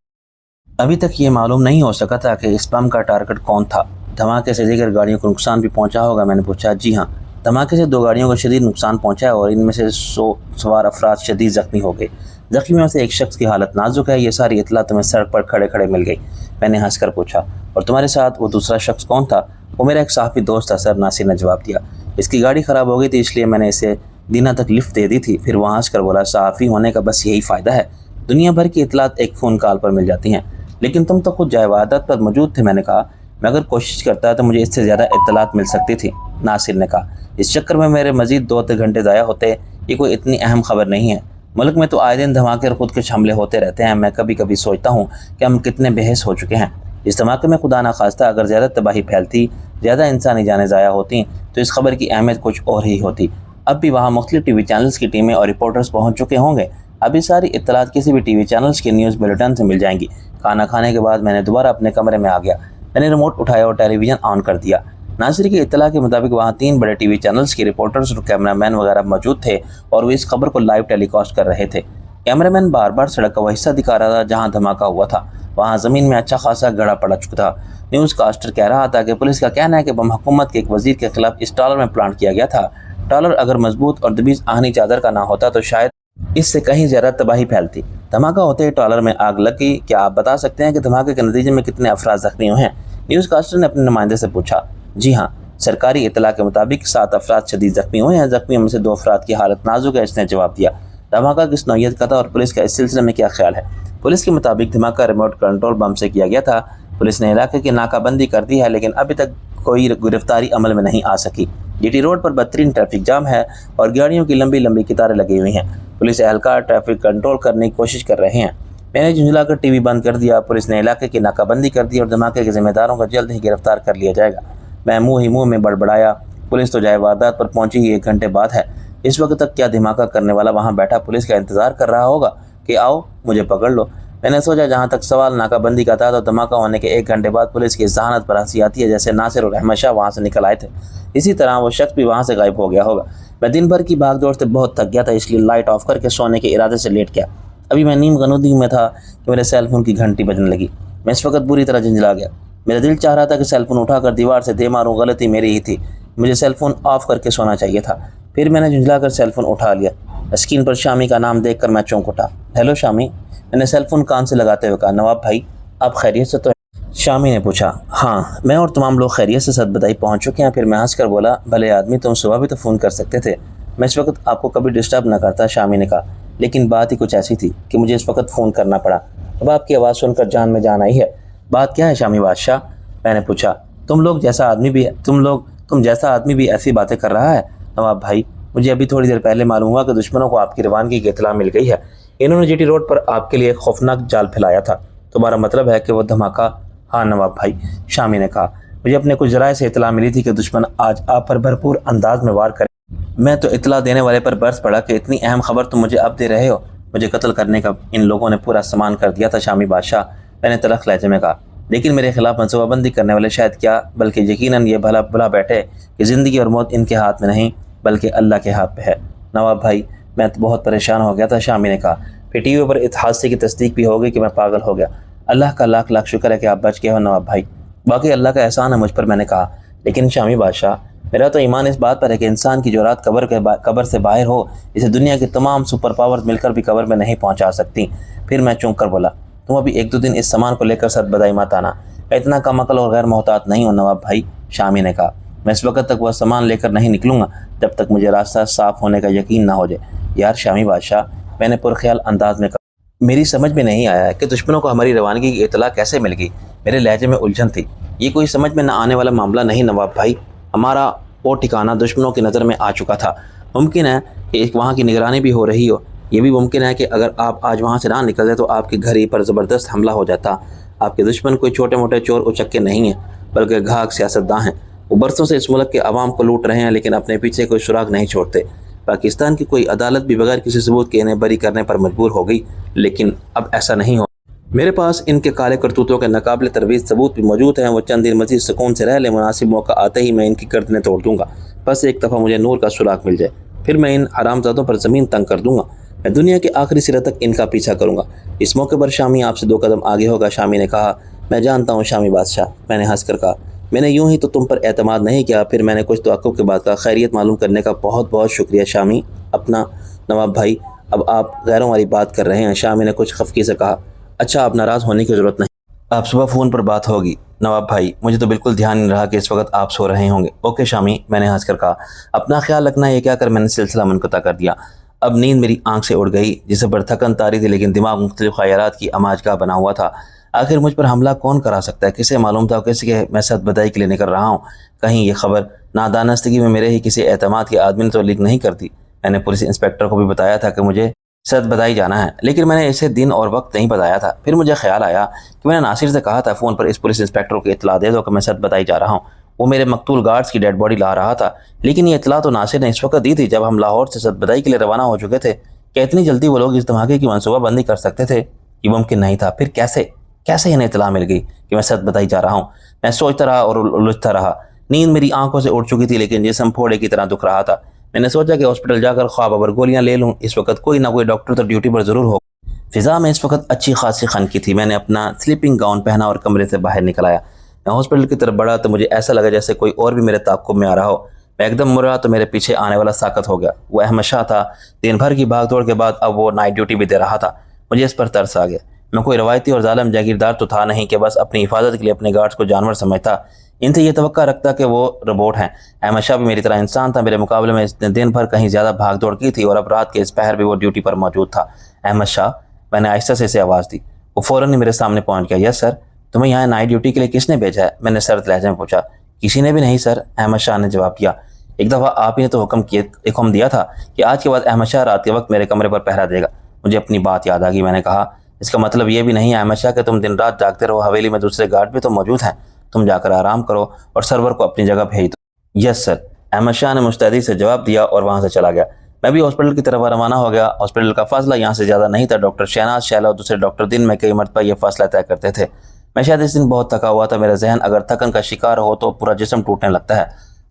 ابھی تک یہ معلوم نہیں ہو سکا تھا کہ اس بم کا ٹارگٹ کون تھا۔ دھماکے سے دیگر گاڑیوں کو نقصان بھی پہنچا ہوگا؟ میں نے پوچھا۔ جی ہاں، دھماکے سے 2 گاڑیوں کو شدید نقصان پہنچا ہے اور ان میں سے 100 سوار افراد شدید زخمی ہو گئے۔ زخمیوں میں سے ایک شخص کی حالت نازک ہے۔ یہ ساری اطلاع تمہیں سڑک پر کھڑے کھڑے مل گئی؟ میں نے ہنس کر پوچھا۔ اور تمہارے ساتھ وہ دوسرا شخص کون تھا؟ وہ میرا ایک صحافی دوست تھا سر، ناصر نے جواب دیا۔ اس کی گاڑی خراب ہو گئی تھی اس لیے میں نے اسے دینا تک لفٹ دے دی تھی۔ پھر وہ ہنس کر بولا، صحافی ہونے کا بس یہی فائدہ ہے، دنیا بھر کی اطلاعات ایک فون کال پر مل جاتی ہیں۔ لیکن تم تو خود جائے وحدت پر موجود تھے۔ میں نے کہا، میں اگر کوشش کرتا تو مجھے اس سے زیادہ اطلاعات مل سکتی تھی۔ ناصر نے کہا، اس چکر میں میرے مزید 2 گھنٹے ضائع ہوتے، یہ کوئی اتنی اہم خبر نہیں ہے۔ ملک میں تو آئے دن دھماکے اور خودکش حملے ہوتے رہتے ہیں۔ میں کبھی کبھی سوچتا ہوں کہ ہم کتنے بے حس ہو چکے ہیں۔ اس دھماکے میں خدا نخواستہ اگر زیادہ تباہی پھیلتی، زیادہ انسانی جانیں ضائع ہوتی تو اس خبر کی اہمیت کچھ اور ہی ہوتی۔ اب بھی وہاں مختلف ٹی وی چینلز کی ٹیمیں اور رپورٹرز پہنچ چکے ہوں گے۔ اب یہ ساری اطلاعات کسی بھی ٹی وی چینلز کے نیوز بلیٹن سے مل جائیں گی۔ کھانا کھانے کے بعد میں نے دوبارہ اپنے کمرے میں آ گیا۔ میں نے ریموٹ اٹھایا اور ٹیلی ویژن آن کر دیا۔ ناصر کی اطلاع کے مطابق وہاں 3 بڑے ٹی وی چینلز کے رپورٹرز اور کیمرہ مین وغیرہ موجود تھے اور وہ اس خبر کو لائیو ٹیلی کاسٹ کر رہے تھے۔ کیمرہ مین بار بار سڑک کا وہ حصہ دکھا رہا تھا جہاں دھماکہ ہوا تھا۔ وہاں زمین میں اچھا خاصا گڑھا پڑا چکا تھا۔ نیوز کاسٹر کہہ رہا تھا کہ پولیس کا کہنا ہے کہ بم حکومت کے ایک وزیر کے خلاف اس ٹالر میں پلانٹ کیا گیا تھا۔ ٹالر اگر مضبوط اور دبیز آہنی چادر کا نہ ہوتا تو شاید اس سے کہیں زیادہ تباہی پھیلتی۔ دھماکہ ہوتے ہی ٹالر میں آگ لگ گئی۔ کیا آپ بتا سکتے ہیں کہ دھماکے کے نتیجے میں کتنے افراد زخمی ہوئے ہیں؟ نیوز کاسٹر نے اپنے نمائندے سے پوچھا۔ جی ہاں، سرکاری اطلاع کے مطابق 7 افراد شدید زخمی ہوئے ہیں۔ زخمیوں میں سے 2 افراد کی حالت نازک ہے، اس نے جواب دیا۔ دھماکہ کس نوعیت کا تھا اور پولیس کا اس سلسلے میں کیا خیال ہے؟ پولیس کے مطابق دھماکہ ریموٹ کنٹرول بم سے کیا گیا تھا۔ پولیس نے علاقے کی ناکہ بندی کر دی ہے لیکن ابھی تک کوئی گرفتاری عمل میں نہیں آ سکی۔ جی ٹی روڈ پر بدترین ٹریفک جام ہے اور گاڑیوں کی لمبی لمبی قطاریں لگی ہوئی ہیں۔ پولیس اہلکار ٹریفک کنٹرول کرنے کی کوشش کر رہے ہیں۔ میں نے جھنجھلا کر ٹی وی بند کر دیا۔ پولیس نے علاقے کی ناکہ بندی کر دی اور دھماکے کے ذمہ داروں کو جلد ہی گرفتار کر لیا جائے گا۔ میں منہ میں بڑبڑایا۔ پولیس تو جائے واردات پر پہنچی ہی 1 گھنٹے بعد ہے۔ اس وقت تک کیا دھماکہ کرنے والا وہاں بیٹھا پولیس کا انتظار کر رہا ہوگا کہ آؤ مجھے پکڑ لو؟ میں نے سوچا جہاں تک سوال ناکہ بندی کا تھا تو دھماکہ ہونے کے 1 گھنٹے بعد پولیس کی ذہانت پر ہنسی آتی ہے جیسے ناصر اور احمد شاہ وہاں سے نکل آئے تھے، اسی طرح وہ شخص بھی وہاں سے غائب ہو گیا ہوگا۔ میں دن بھر کی بھاگ دوڑ سے بہت تھک گیا تھا اس لیے لائٹ آف کر کے سونے کے ارادے سے لیٹ گیا۔ ابھی میں نیم غنودگی میں تھا کہ میرے سیل فون کی گھنٹی بجنے لگی۔ میں اس وقت بری طرح جھنجلا گیا۔ میرا دل چاہ رہا تھا کہ سیل فون اٹھا کر دیوار سے دے ماروں، غلطی میری ہی تھی، مجھے سیل فون آف کر کے سونا چاہیے تھا۔ پھر میں نے جھنجلا کر سیل فون اٹھا لیا۔ اسکرین پر شامی کا نام دیکھ کر میں چونک اٹھا۔ ہیلو شامی، میں نے سیل فون کان سے لگاتے ہوئے کہا۔ نواب بھائی، آپ خیریت سے تو ہیں؟ شامی نے پوچھا۔ ہاں، میں اور تمام لوگ خیریت سے صد بدائی پہنچ چکے ہیں۔ پھر میں ہنس کر بولا، بھلے آدمی، تم صبح بھی تو فون کر سکتے تھے، میں اس وقت آپ کو کبھی ڈسٹرب نہ کرتا۔ شامی نے کہا، لیکن بات ہی کچھ ایسی تھی کہ مجھے اس وقت فون کرنا پڑا۔ اب آپ کی آواز سن کر جان میں جان آئی ہے۔ بات کیا ہے شامی بادشاہ؟ میں نے پوچھا۔ تم جیسا آدمی بھی ایسی باتیں کر رہا ہے؟ نواب بھائی، مجھے ابھی تھوڑی دیر پہلے معلوم ہوا کہ دشمنوں کو آپ کی روانگی کی اطلاع مل گئی ہے۔ انہوں نے جی ٹی روڈ پر آپ کے لیے ایک خوفناک جال پھیلایا تھا۔ تمہارا مطلب ہے کہ وہ دھماکہ؟ ہاں نواب بھائی، شامی نے کہا، مجھے اپنے کچھ ذرائع سے اطلاع ملی تھی کہ دشمن آج آپ پر بھرپور انداز میں وار کرے۔ میں تو اطلاع دینے والے پر برس پڑا کہ اتنی اہم خبر تم مجھے اب دے رہے ہو۔ مجھے قتل کرنے کا ان لوگوں نے پورا سامان کر دیا تھا شامی بادشاہ، میں نے تلخ لہجے میں کہا۔ لیکن میرے خلاف منصوبہ بندی کرنے والے شاید کیا بلکہ یقیناً یہ بھلا بیٹھے کہ زندگی اور موت ان کے ہاتھ میں نہیں بلکہ اللہ کے ہاتھ پہ ہے۔ نواب بھائی، میں تو بہت پریشان ہو گیا تھا، شامی نے کہا۔ پھر ٹی وی پر اس حادثے کی تصدیق بھی ہو گئی کہ میں پاگل ہو گیا۔ اللہ کا لاکھ شکر ہے کہ آپ بچ گئے ہو نواب بھائی، واقعی اللہ کا احسان ہے مجھ پر، میں نے کہا۔ لیکن شامی بادشاہ، میرا تو ایمان اس بات پر ہے کہ انسان کی جو رات قبر سے باہر ہو، اسے دنیا کی تمام سپر پاورز مل کر بھی قبر میں نہیں پہنچا سکتی۔ پھر میں چونک کر بولا، تم ابھی 1-2 دن اس سامان کو لے کر سد بدائی مت آنا، میں اتنا کم عقل اور غیر محتاط نہیں ہوں نواب بھائی، شامی نے کہا۔ میں اس وقت تک وہ سامان لے کر نہیں نکلوں گا جب تک مجھے راستہ صاف ہونے کا یقین نہ ہو جائے۔ یار شامی بادشاہ، میں نے پرخیال انداز میں کہا، میری سمجھ میں نہیں آیا کہ دشمنوں کو ہماری روانگی کی اطلاع کیسے مل گئی۔ میرے لہجے میں الجھن تھی۔ یہ کوئی سمجھ میں نہ آنے والا معاملہ نہیں نواب بھائی، ہمارا وہ ٹھکانہ دشمنوں کی نظر میں آ چکا تھا۔ ممکن ہے کہ وہاں کی نگرانی بھی ہو رہی ہو، یہ بھی ممکن ہے کہ اگر آپ آج وہاں سے نہ نکلتے تو آپ کے گھر ہی پر زبردست حملہ ہو جاتا۔ آپ کے دشمن کوئی چھوٹے موٹے چور اچکے نہیں ہیں، بلکہ گھاگ سیاستداں ہیں۔ وہ برسوں سے اس ملک کے عوام کو لوٹ رہے ہیں، لیکن اپنے پیچھے کوئی سراغ نہیں چھوڑتے۔ پاکستان کی کوئی عدالت بھی بغیر کسی ثبوت کے انہیں بری کرنے پر مجبور ہو گئی، لیکن اب ایسا نہیں ہو۔ میرے پاس ان کے کالے کرتوتوں کے ناقابل ترویج ثبوت بھی موجود ہیں۔ وہ چند دن مزید سکون سے رہ لیں، مناسب موقع آتے ہی میں ان کی گردنیں توڑ دوں گا۔ بس ایک دفعہ مجھے نور کا سراغ مل جائے، پھر میں ان حرامزادوں پر زمین تنگ کر دوں گا۔ میں دنیا کے آخری سرے تک ان کا پیچھا کروں گا۔ اس موقع پر شامی آپ سے 2 قدم آگے ہوگا۔ شامی نے کہا، میں جانتا ہوں شامی بادشاہ، میں نے ہنس کر کہا۔ میں نے یوں ہی تو تم پر اعتماد نہیں کیا۔ پھر میں نے کچھ توقف کے بعد کہا، خیریت معلوم کرنے کا بہت بہت شکریہ شامی اپنا نواب بھائی، اب آپ غیروں والی بات کر رہے ہیں۔ شامی نے کچھ خفگی سے کہا، اچھا آپ ناراض ہونے کی ضرورت نہیں، آپ صبح فون پر بات ہوگی۔ نواب بھائی، مجھے تو بالکل دھیان نہیں رہا کہ اس وقت آپ سو رہے ہوں گے۔ اوکے شامی، میں نے ہنس کر کہا، اپنا خیال رکھنا۔ یہ کہہ کر میں نے سلسلہ منقطع کر دیا۔ اب نیند میری آنکھ سے اڑ گئی، جسے پر تھکن طاری تھی، لیکن دماغ مختلف خیالات کی اماج گاہ بنا ہوا تھا۔ آخر مجھ پر حملہ کون کرا سکتا ہے؟ کسے معلوم تھا کسی کے میں سد بدائی کے لیے نکل رہا ہوں؟ کہیں یہ خبر نادانستگی میں میرے ہی کسی اعتماد کے آدمی نے تو لیک نہیں کر دی؟ میں نے پولیس انسپکٹر کو بھی بتایا تھا کہ مجھے سد بدائی جانا ہے، لیکن میں نے اسے دن اور وقت نہیں بتایا تھا۔ پھر مجھے خیال آیا کہ میں نے ناصر سے کہا تھا فون پر، اس پولیس انسپکٹر کو اطلاع دے دو کہ میں سد بدائی جا رہا ہوں۔ وہ میرے مقتول گارڈز کی ڈیڈ باڈی لا رہا تھا، لیکن یہ اطلاع تو ناصر نے اس وقت دی تھی جب ہم لاہور سے سد بدائی کے لیے روانہ ہو چکے تھے۔ کہ اتنی جلدی وہ لوگ اس دھماکے کی منصوبہ بندی کر سکتے تھے؟ یہ ممکن نہیں تھا۔ پھر کیسے انہیں اطلاع مل گئی کہ میں سد بدائی جا رہا ہوں؟ میں سوچتا رہا اور الجھتا رہا۔ نیند میری آنکھوں سے اڑ چکی تھی، لیکن جسم پھوڑے کی طرح دکھ رہا تھا۔ میں نے سوچا کہ ہاسپٹل جا کر خواب آور گولیاں لے لوں، اس وقت کوئی نہ کوئی ڈاکٹر تو ڈیوٹی پر ضرور ہو۔ فضا میں اس وقت اچھی خاصی خنکی تھی۔ میں نے اپنا سلیپنگ گاؤن پہنا اور کمرے سے باہر نکل آیا۔ میں ہاسپٹل کی طرف بڑھا تو مجھے ایسا لگا جیسے کوئی اور بھی میرے تعاقب میں آ رہا ہو۔ میں ایک دم مرا تو میرے پیچھے آنے والا ساکت ہو گیا۔ وہ احمد شاہ تھا۔ دن بھر کی بھاگ دوڑ کے بعد اب وہ نائٹ ڈیوٹی بھی دے رہا تھا۔ مجھے اس پر ترس آ گیا۔ میں کوئی روایتی اور ظالم جاگیردار تو تھا نہیں کہ بس اپنی حفاظت کے لیے اپنے گارڈز کو جانور سمجھتا، ان سے یہ توقع رکھتا کہ وہ روبوٹ ہیں۔ احمد شاہ بھی میری طرح انسان تھا، میرے مقابلے میں اس نے دن بھر کہیں زیادہ بھاگ دوڑ کی تھی اور اب رات کے اس پہر بھی وہ ڈیوٹی پر موجود تھا۔ احمد شاہ، میں نے آہستہ سے اسے آواز دی۔ وہ فوراً ہی میرے سامنے پہنچ گیا۔ یس سر، تمہیں یہاں نائٹ ڈیوٹی کے لیے کس نے بھیجا ہے؟ میں نے سرد لہجے میں پوچھا۔ کسی نے بھی نہیں سر، احمد شاہ نے جواب دیا۔ ایک دفعہ آپ ہی نے تو حکم دیا تھا کہ آج کے بعد احمد شاہ رات کے وقت میرے کمرے پر پہرا دے گا۔ مجھے اپنی بات یاد آ گئی۔ میں نے کہا، اس کا مطلب یہ بھی نہیں احمد شاہ کہ تم دن رات جاگتے رہو، حویلی میں دوسرے گارڈ بھی تو موجود ہیں، تم جا کر آرام کرو اور سرور کو اپنی جگہ بھیج دو۔ یس سر، احمد شاہ نے مستعدی سے جواب دیا اور وہاں سے چلا گیا۔ میں بھی ہاسپٹل کی طرف روانہ ہو گیا۔ ہاسپٹل کا فاصلہ یہاں سے زیادہ نہیں تھا۔ ڈاکٹر شہناز، شیلا اور دوسرے ڈاکٹر دن میں کئی مرتبہ یہ فاصلہ طے کرتے تھے۔ میں شاید اس دن بہت تھکا ہوا تھا۔ میرا ذہن اگر تھکن کا شکار ہو تو پورا جسم ٹوٹنے لگتا ہے۔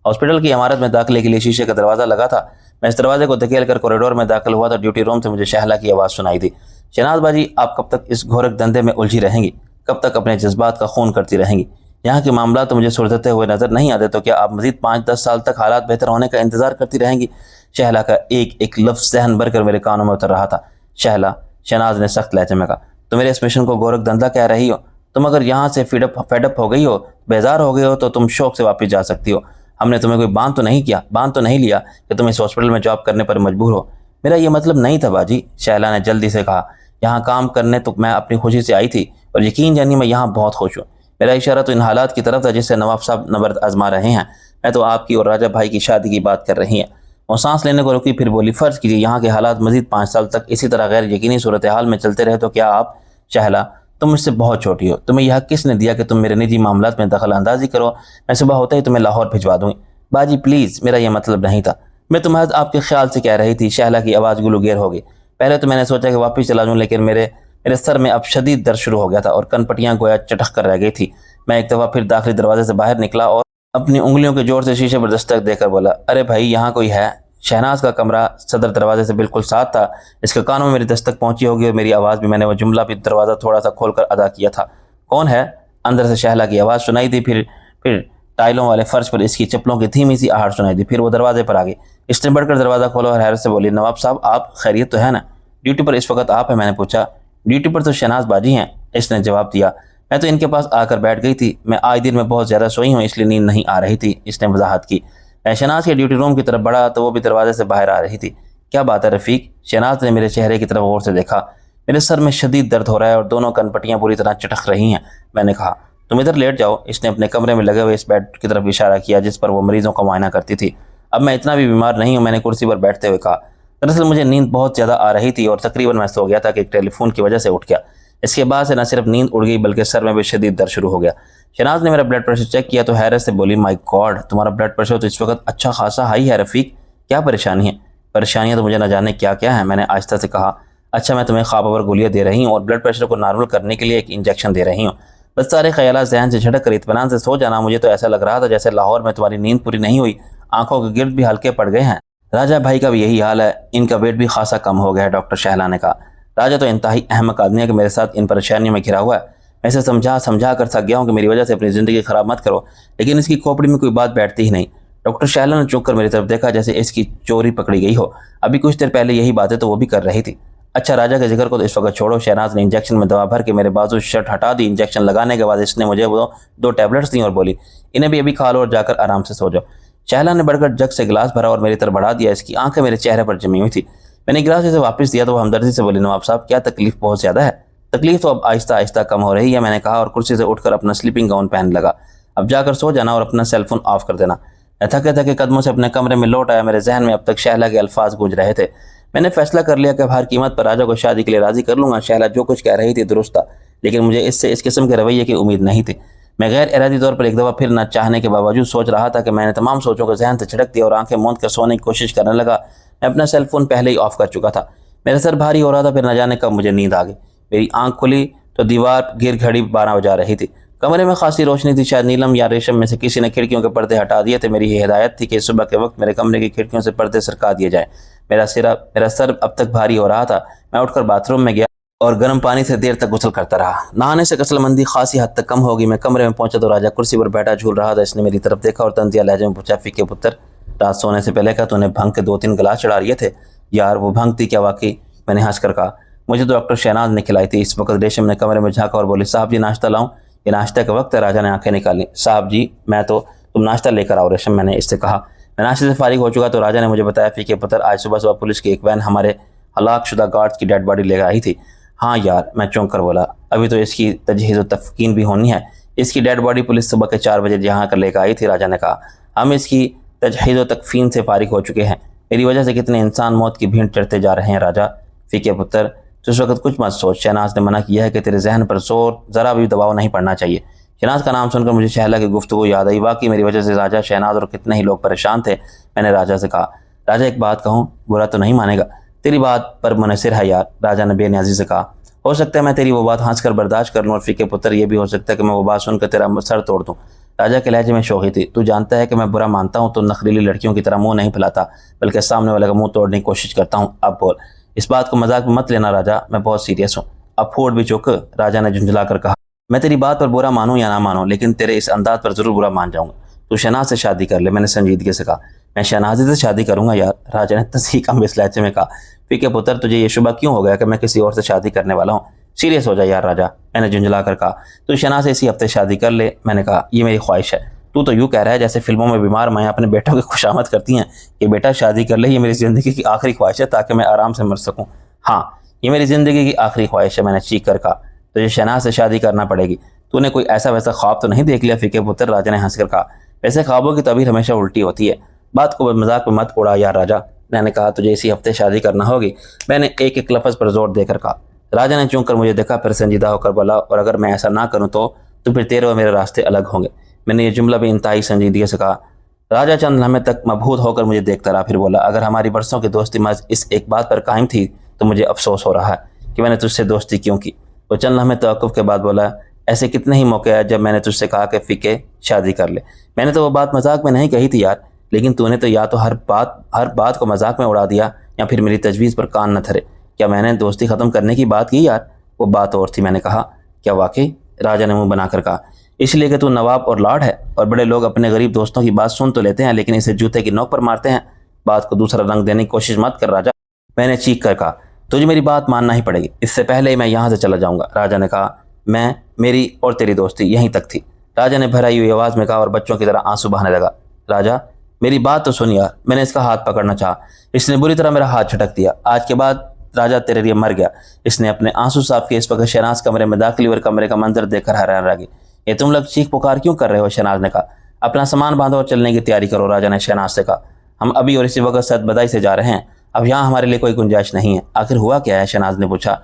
ہاسپٹل کی عمارت میں داخلے کے لیے شیشے کا دروازہ لگا تھا۔ میں اس دروازے کو دھکیل کر کوریڈور میں داخل ہوا تو ڈیوٹی روم سے مجھے شہلا کی آواز سنائی دی۔ شہناز باجی، آپ کب تک اس گھورک دندے میں الجھی رہیں گی؟ کب تک اپنے جذبات کا خون کرتی رہیں گی؟ یہاں کے معاملات تو مجھے سلجھتے ہوئے نظر نہیں آتے، تو کیا آپ مزید 5-10 سال تک حالات بہتر ہونے کا انتظار کرتی رہیں گی؟ شہلا کا ایک ایک لفظ ذہن بھر کر میرے کانوں میں اتر رہا تھا۔ شہلا، شہناز نے سخت لہجے میں کہا، تم میرے اس مشن کو گورکھ دندہ کہہ رہی ہو؟ تم اگر یہاں سے فیڈ اپ ہو گئی ہو، بیزار ہو گئی ہو تو تم شوق سے واپس جا سکتی ہو۔ ہم نے تمہیں کوئی باندھ تو نہیں لیا کہ تم اس ہاسپٹل میں جاب کرنے پر مجبور ہو۔ میرا یہ مطلب نہیں تھا باجی، شہلا نے جلدی سے کہا۔ یہاں کام کرنے تو میں اپنی خوشی سے آئی تھی، اور یقین جانی میں یہاں بہت خوش ہوں۔ میرا اشارہ تو ان حالات کی طرف تھا جس سے نواب صاحب نبرد آزما رہے ہیں۔ میں تو آپ کی اور راجہ بھائی کی شادی کی بات کر رہی ہیں۔ وہ سانس لینے کو رکی، پھر بولی، فرض کیجیے یہاں کے حالات مزید 5 سال تک اسی طرح غیر یقینی صورتحال میں چلتے رہے تو کیا آپ؟ شہلا، تم مجھ سے بہت چھوٹی ہو، تمہیں یہ حق کس نے دیا کہ تم میرے نجی معاملات میں دخل اندازی کرو؟ میں صبح ہوتے ہی تمہیں لاہور بھجوا دوں گی۔ باجی پلیز، میرا یہ مطلب نہیں تھا، میں تو محض آپ کے خیال سے کہہ رہی تھی۔ شہلا کی آواز گلوگیر ہو گئی۔ پہلے تو میں نے سوچا کہ واپس چلا جاؤں، لیکن میرے سر میں اب شدید درد شروع ہو گیا تھا اور کن پٹیاں گویا چٹک کر رہ گئی تھی۔ میں ایک دفعہ پھر داخلی دروازے سے باہر نکلا اور اپنی انگلیوں کے جوڑ سے شیشے پر دستک دے کر بولا، ارے بھائی یہاں کوئی ہے؟ شہناز کا کمرہ صدر دروازے سے بالکل ساتھ تھا۔ اس کے کانوں میں میری دستک پہنچی ہوگی اور میری آواز بھی۔ میں نے وہ جملہ بھی دروازہ تھوڑا سا کھول کر ادا کیا تھا۔ کون ہے؟ اندر سے شہلا کی آواز سنائی دی۔ پھر ٹائلوں والے فرش پر اس کی چپلوں کی دھیمی سی آہٹ سنائی دی۔ پھر وہ دروازے پر آ گئی۔ اس نے بڑھ کر دروازہ کھولا اور حیرت سے بولی، نواب صاحب آپ خیریت تو ہے نا؟ ڈیوٹی پر اس وقت آپ ہیں؟ میں نے پوچھا۔ ڈیوٹی پر تو شہناز باجی ہیں، اس نے جواب دیا، میں تو ان کے پاس آ کر بیٹھ گئی تھی، میں آج دن میں بہت زیادہ سوئی ہوں اس لیے نیند نہیں آ رہی تھی، اس نے وضاحت کی۔ میں شہناز کے ڈیوٹی روم کی طرف بڑھا تو وہ بھی دروازے سے باہر آ رہی تھی۔ کیا بات ہے رفیق؟ شہناز نے میرے چہرے کی طرف غور سے دیکھا۔ میرے سر میں شدید درد ہو رہا ہے اور دونوں کن پٹیاں پوری طرح چٹک رہی ہیں، میں نے کہا۔ تم ادھر لیٹ جاؤ، اس نے اپنے کمرے میں لگے ہوئے اس بیڈ کی طرف اشارہ کیا جس پر وہ مریضوں کا معائنہ کرتی تھی۔ اب میں اتنا بھی بیمار نہیں ہوں، میں نے کرسی پر بیٹھتے ہوئے کہا۔ دراصل مجھے نیند بہت زیادہ آ رہی تھی اور تقریباً میں سو گیا تھا کہ ایک ٹیلی فون کی وجہ سے اٹھ گیا۔ اس کے بعد سے نہ صرف نیند اڑ گئی بلکہ سر میں بھی شدید درد شروع ہو گیا۔ شہناز نے میرا بلڈ پریشر چیک کیا تو حیرت سے بولی، مائی گاڈ، تمہارا بلڈ پریشر تو اس وقت اچھا خاصا ہائی ہے رفیق، کیا پریشانی ہے؟ پریشانیاں تو مجھے نہ جانے کیا کیا ہیں، میں نے آہستہ سے کہا۔ اچھا، میں تمہیں خواب آور گولیاں دے رہی ہوں اور بلڈ پریشر کو نارمل کرنے کے لیے ایک انجیکشن دے رہی ہوں، بس سارے خیالات ذہن سے جھٹک کر اطمینان سے سو جانا۔ مجھے تو ایسا لگ رہا تھا جیسے لاہور میں تمہاری نیند پوری نہیں ہوئی، آنکھوں کے گرد بھی ہلکے پڑ گئے ہیں۔ راجہ بھائی کا بھی یہی حال ہے، ان کا ویٹ بھی خاصا کم ہو گیا ہے، ڈاکٹر شہلا نے کہا۔ راجہ تو انتہائی احمق آدمی ہے کہ میرے ساتھ ان پریشانیوں میں گھرا ہوا ہے، میں اسے سمجھا کر تھک گیا ہوں کہ میری وجہ سے اپنی زندگی خراب مت کرو، لیکن اس کی کھوپڑی میں کوئی بات بیٹھتی ہی نہیں۔ ڈاکٹر شہلا نے چونک کر میری طرف دیکھا جیسے اس کی چوری پکڑی گئی ہو، ابھی کچھ دیر پہلے یہی باتیں تو وہ بھی کر رہی تھی۔ اچھا، راجہ کے ذکر کو تو اس وقت چھوڑو، شہناز نے انجیکشن میں دوا بھر کے میرے بازو شرٹ ہٹا دی۔ انجیکشن لگانے کے بعد اس نے مجھے وہ 2 ٹیبلٹس دیں اور بولی، انہیں بھی ابھی کھا لو اور جا کر آرام سے سو جاؤ۔ شہلا نے بڑھ کر جگ سے گلاس بھرا اور میری طرف بڑھا دیا، اس کی آنکھیں میرے چہرے پر جمی ہوئی تھی۔ میں نے گلاس اسے واپس دیا تو وہ ہمدردی سے بولی، نواب صاحب کیا تکلیف بہت زیادہ ہے؟ تکلیف تو اب آہستہ آہستہ کم ہو رہی ہے، میں نے کہا اور کرسی سے اٹھ کر اپنا سلیپنگ گاؤن پہن لگا۔ اب جا کر سو جانا اور اپنا سیل فون آف کر دینا۔ میں تھکے تھکے قدموں سے اپنے کمرے میں لوٹ آیا، میرے ذہن میں اب تک شہلا کے الفاظ گونج رہے تھے۔ میں نے فیصلہ کر لیا کہ ہر قیمت پر راجہ کو شادی کے لیے راضی کر لوں گا۔ شہلا جو کچھ کہہ رہی تھی درست تھا، لیکن مجھے اس سے اس قسم کے رویے کی امید نہیں تھی۔ میں غیر ارادی طور پر ایک دفعہ پھر نہ چاہنے کے باوجود سوچ رہا تھا کہ میں نے تمام سوچوں کو ذہن سے چھڑک دیا اور آنکھیں موند کر سونے کی کوشش کرنے لگا۔ میں اپنا سیل فون پہلے ہی آف کر چکا تھا، میرا سر بھاری ہو رہا تھا، پھر نہ جانے کب مجھے نیند آ گئی۔ میری آنکھ کھلی تو دیوار گر گھڑی 12 بجا رہی تھی۔ کمرے میں خاصی روشنی تھی، شاید نیلم یا ریشم میں سے کسی نے کھڑکیوں کے پردے ہٹا دیے تھے۔ میری یہ ہدایت تھی کہ صبح کے وقت میرے کمرے کی کھڑکیوں سے پردے سرکا دیے جائیں۔ میرا سر اب تک بھاری ہو رہا تھا۔ میں اٹھ کر باتھ روم میں گیا اور گرم پانی سے دیر تک غسل کرتا رہا۔ نہانے سے کسل مندی خاصی حد تک کم ہوگی۔ میں کمرے میں پہنچا تو راجہ کرسی پر بیٹھا جھول رہا تھا۔ اس نے میری طرف دیکھا اور تنزیہ لہجے میں پوچھا، فیکے پتر، رات سونے سے پہلے کیا تو نے بھنگ کے 2-3 گلاس چڑھا لیے تھے؟ یار وہ بھنگ تھی کیا واقعی؟ میں نے ہنس کر کہا، مجھے تو ڈاکٹر شہناز نے کھلائی تھی۔ اس وقت ریشم نے کمرے میں جھانکا اور بولی، صاحب جی ناشتہ لاؤں؟ یہ ناشتہ کا وقت ہے، راجہ نے آنکھیں نکالی۔ صاحب جی میں تو، تم ناشتہ لے کر آؤ ریشم، میں نے اس سے کہا۔ میں ناشتے سے فارغ ہو چکا تو راجہ نے مجھے بتایا، فیکے پتر آج صبح پولیس کی ایک وین ہمارے ہلاک شدہ گارڈز کی ڈیڈ باڈی لے کر آئی تھی۔ ہاں یار، میں چونک کر بولا، ابھی تو اس کی تجہیز و تفقین بھی ہونی ہے۔ اس کی ڈیڈ باڈی پولیس صبح کے 4 بجے یہاں کر لے کر آئی تھی، راجہ نے کہا۔ ہم اس کی تجہیز و تکفین سے فارغ ہو چکے ہیں۔ میری وجہ سے کتنے انسان موت کی بھینٹ چڑھتے جا رہے ہیں راجہ۔ فیکے پتر تو اس وقت کچھ مت سوچ، شہناز نے منع کیا ہے کہ تیرے ذہن پر زور ذرا بھی دباؤ نہیں پڑنا چاہیے۔ شہناز کا نام سن کر مجھے شہلا کی گفتگو یاد آئی، واقعی میری وجہ سے راجہ، شہناز اور کتنے ہی لوگ پریشان تھے۔ میں نے راجہ سے کہا، راجہ ایک بات کہوں، برا تو نہیں مانے گا؟ تیری بات پر منحصر ہے یار، راجہ نے بے نیازی سے کہا۔ ہو سکتا ہے میں تیری وہ بات ہنس کر برداشت کر لوں، اور فیکے پتر یہ بھی ہو سکتا ہے کہ میں وہ بات سن کر تیرا سر توڑ دوں۔ راجہ کے لہجے میں شوخی تھی۔ تو جانتا ہے کہ میں برا مانتا ہوں تو نخریلی لڑکیوں کی طرح منہ نہیں پھیلاتا، بلکہ سامنے والے کا منہ توڑنے کی کوشش کرتا ہوں۔ اب بول، اس بات کو مذاق میں مت لینا راجہ، میں بہت سیریس ہوں۔ اب پھوڑ بھی چک، راجہ نے جھنجھلا کر کہا۔ میں تیری بات پر برا مانوں یا نہ مانوں، لیکن تیرے اس انداز پر ضرور برا مان جاؤں گا۔ تو شہناز سے شادی کر لے، میں نے سنجیدگی سے کہا۔ میں شہنازی سے شادی کروں گا یار، راجہ نے تصحیح کم اس لہجے میں کہا۔ فیکے پتر تجھے یہ شبہ کیوں ہو گیا کہ میں کسی اور سے شادی کرنے والا ہوں؟ سیریس ہو جائے یار راجہ، میں نے جھنجھلا کر کہا۔ تو شہناز سے اسی ہفتے شادی کر لے، میں نے کہا۔ یہ میری خواہش ہے۔ تو یوں کہہ رہا ہے جیسے فلموں میں بیمار مائیں اپنے بیٹوں کی خوشامد کرتی ہیں کہ بیٹا شادی کر لے، یہ میری زندگی کی آخری خواہش ہے تاکہ میں آرام سے مر سکوں۔ ہاں یہ میری زندگی کی آخری خواہش ہے، میں نے چیخ کر کہا۔ تجھے شہناز سے شادی کرنا پڑے گی۔ تو نے کوئی ایسا ویسا خواب تو نہیں دیکھ لیا فیکے پتر؟ راجہ نے ہنس کر کہا۔ ویسے خوابوں کی تعبیر ہمیشہ الٹی ہوتی ہے، بات کو مذاق میں مت اڑا یار راجہ، میں نے کہا۔ تجھے اسی ہفتے شادی کرنا ہوگی، میں نے ایک ایک لفظ پر زور دے کر کہا۔ راجہ نے چونک کر مجھے دیکھا، پھر سنجیدہ ہو کر بولا، اور اگر میں ایسا نہ کروں تو پھر تیرے اور میرے راستے الگ ہوں گے۔ میں نے یہ جملہ بھی انتہائی سنجیدگی سے کہا۔ راجہ چند لمحے تک مبہوت ہو کر مجھے دیکھتا رہا، پھر بولا، اگر ہماری برسوں کی دوستی محض اس ایک بات پر قائم تھی تو مجھے افسوس ہو رہا ہے کہ میں نے تجھ سے دوستی کیوں کی۔ وہ چند لمحے توقف کے بعد بولا، ایسے کتنے ہی موقع ہیں جب میں نے تجھ سے کہا کہ فیکے شادی کر لے۔ میں نے تو وہ بات مذاق میں نہیں کہی تھی یار، لیکن تو نے تو یا تو ہر بات کو مذاق میں اڑا دیا یا پھر میری تجویز پر کان نہ دھرے۔ کیا میں نے دوستی ختم کرنے کی بات کی یار؟ وہ بات اور تھی، میں نے کہا۔ کیا واقعی؟ راجہ نے منہ بنا کر کہا۔ اس لیے کہ تو نواب اور لاڈ ہے، اور بڑے لوگ اپنے غریب دوستوں کی بات سن تو لیتے ہیں لیکن اسے جوتے کی نوک پر مارتے ہیں۔ بات کو دوسرا رنگ دینے کی کوشش مت کر راجا، میں نے چیخ کر کہا۔ تجھے میری بات ماننا ہی پڑے گی، اس سے پہلے ہی میں یہاں سے چلا جاؤں گا۔ راجا نے کہا، میری اور تیری دوستی یہیں تک تھی، راجا نے بھرائی ہوئی آواز میں کہا اور بچوں کی طرح آنسو بہانے لگا۔ راجا میری بات تو سن یار، میں نے اس کا ہاتھ پکڑنا چاہا، اس نے بری طرح میرا ہاتھ جھٹک دیا۔ آج کے بعد راجا تیرے لیے مر گیا۔ اس نے اپنے آنسو صاف کیے۔ اس وقت شہناز کمرے میں داخل ہوئی اور کمرے کا منظر دیکھ کر حیران رہ گئی۔ یہ تم لوگ چیخ پکار کیوں کر رہے ہو؟ شہناز نے کہا۔ اپنا سامان باندھو اور چلنے کی تیاری کرو، راجا نے شہناز سے کہا۔ ہم ابھی اور اسی وقت سد بدائی سے جا رہے ہیں، اب یہاں ہمارے لیے کوئی گنجائش نہیں ہے۔ آخر ہوا کیا ہے؟ شہناز نے پوچھا۔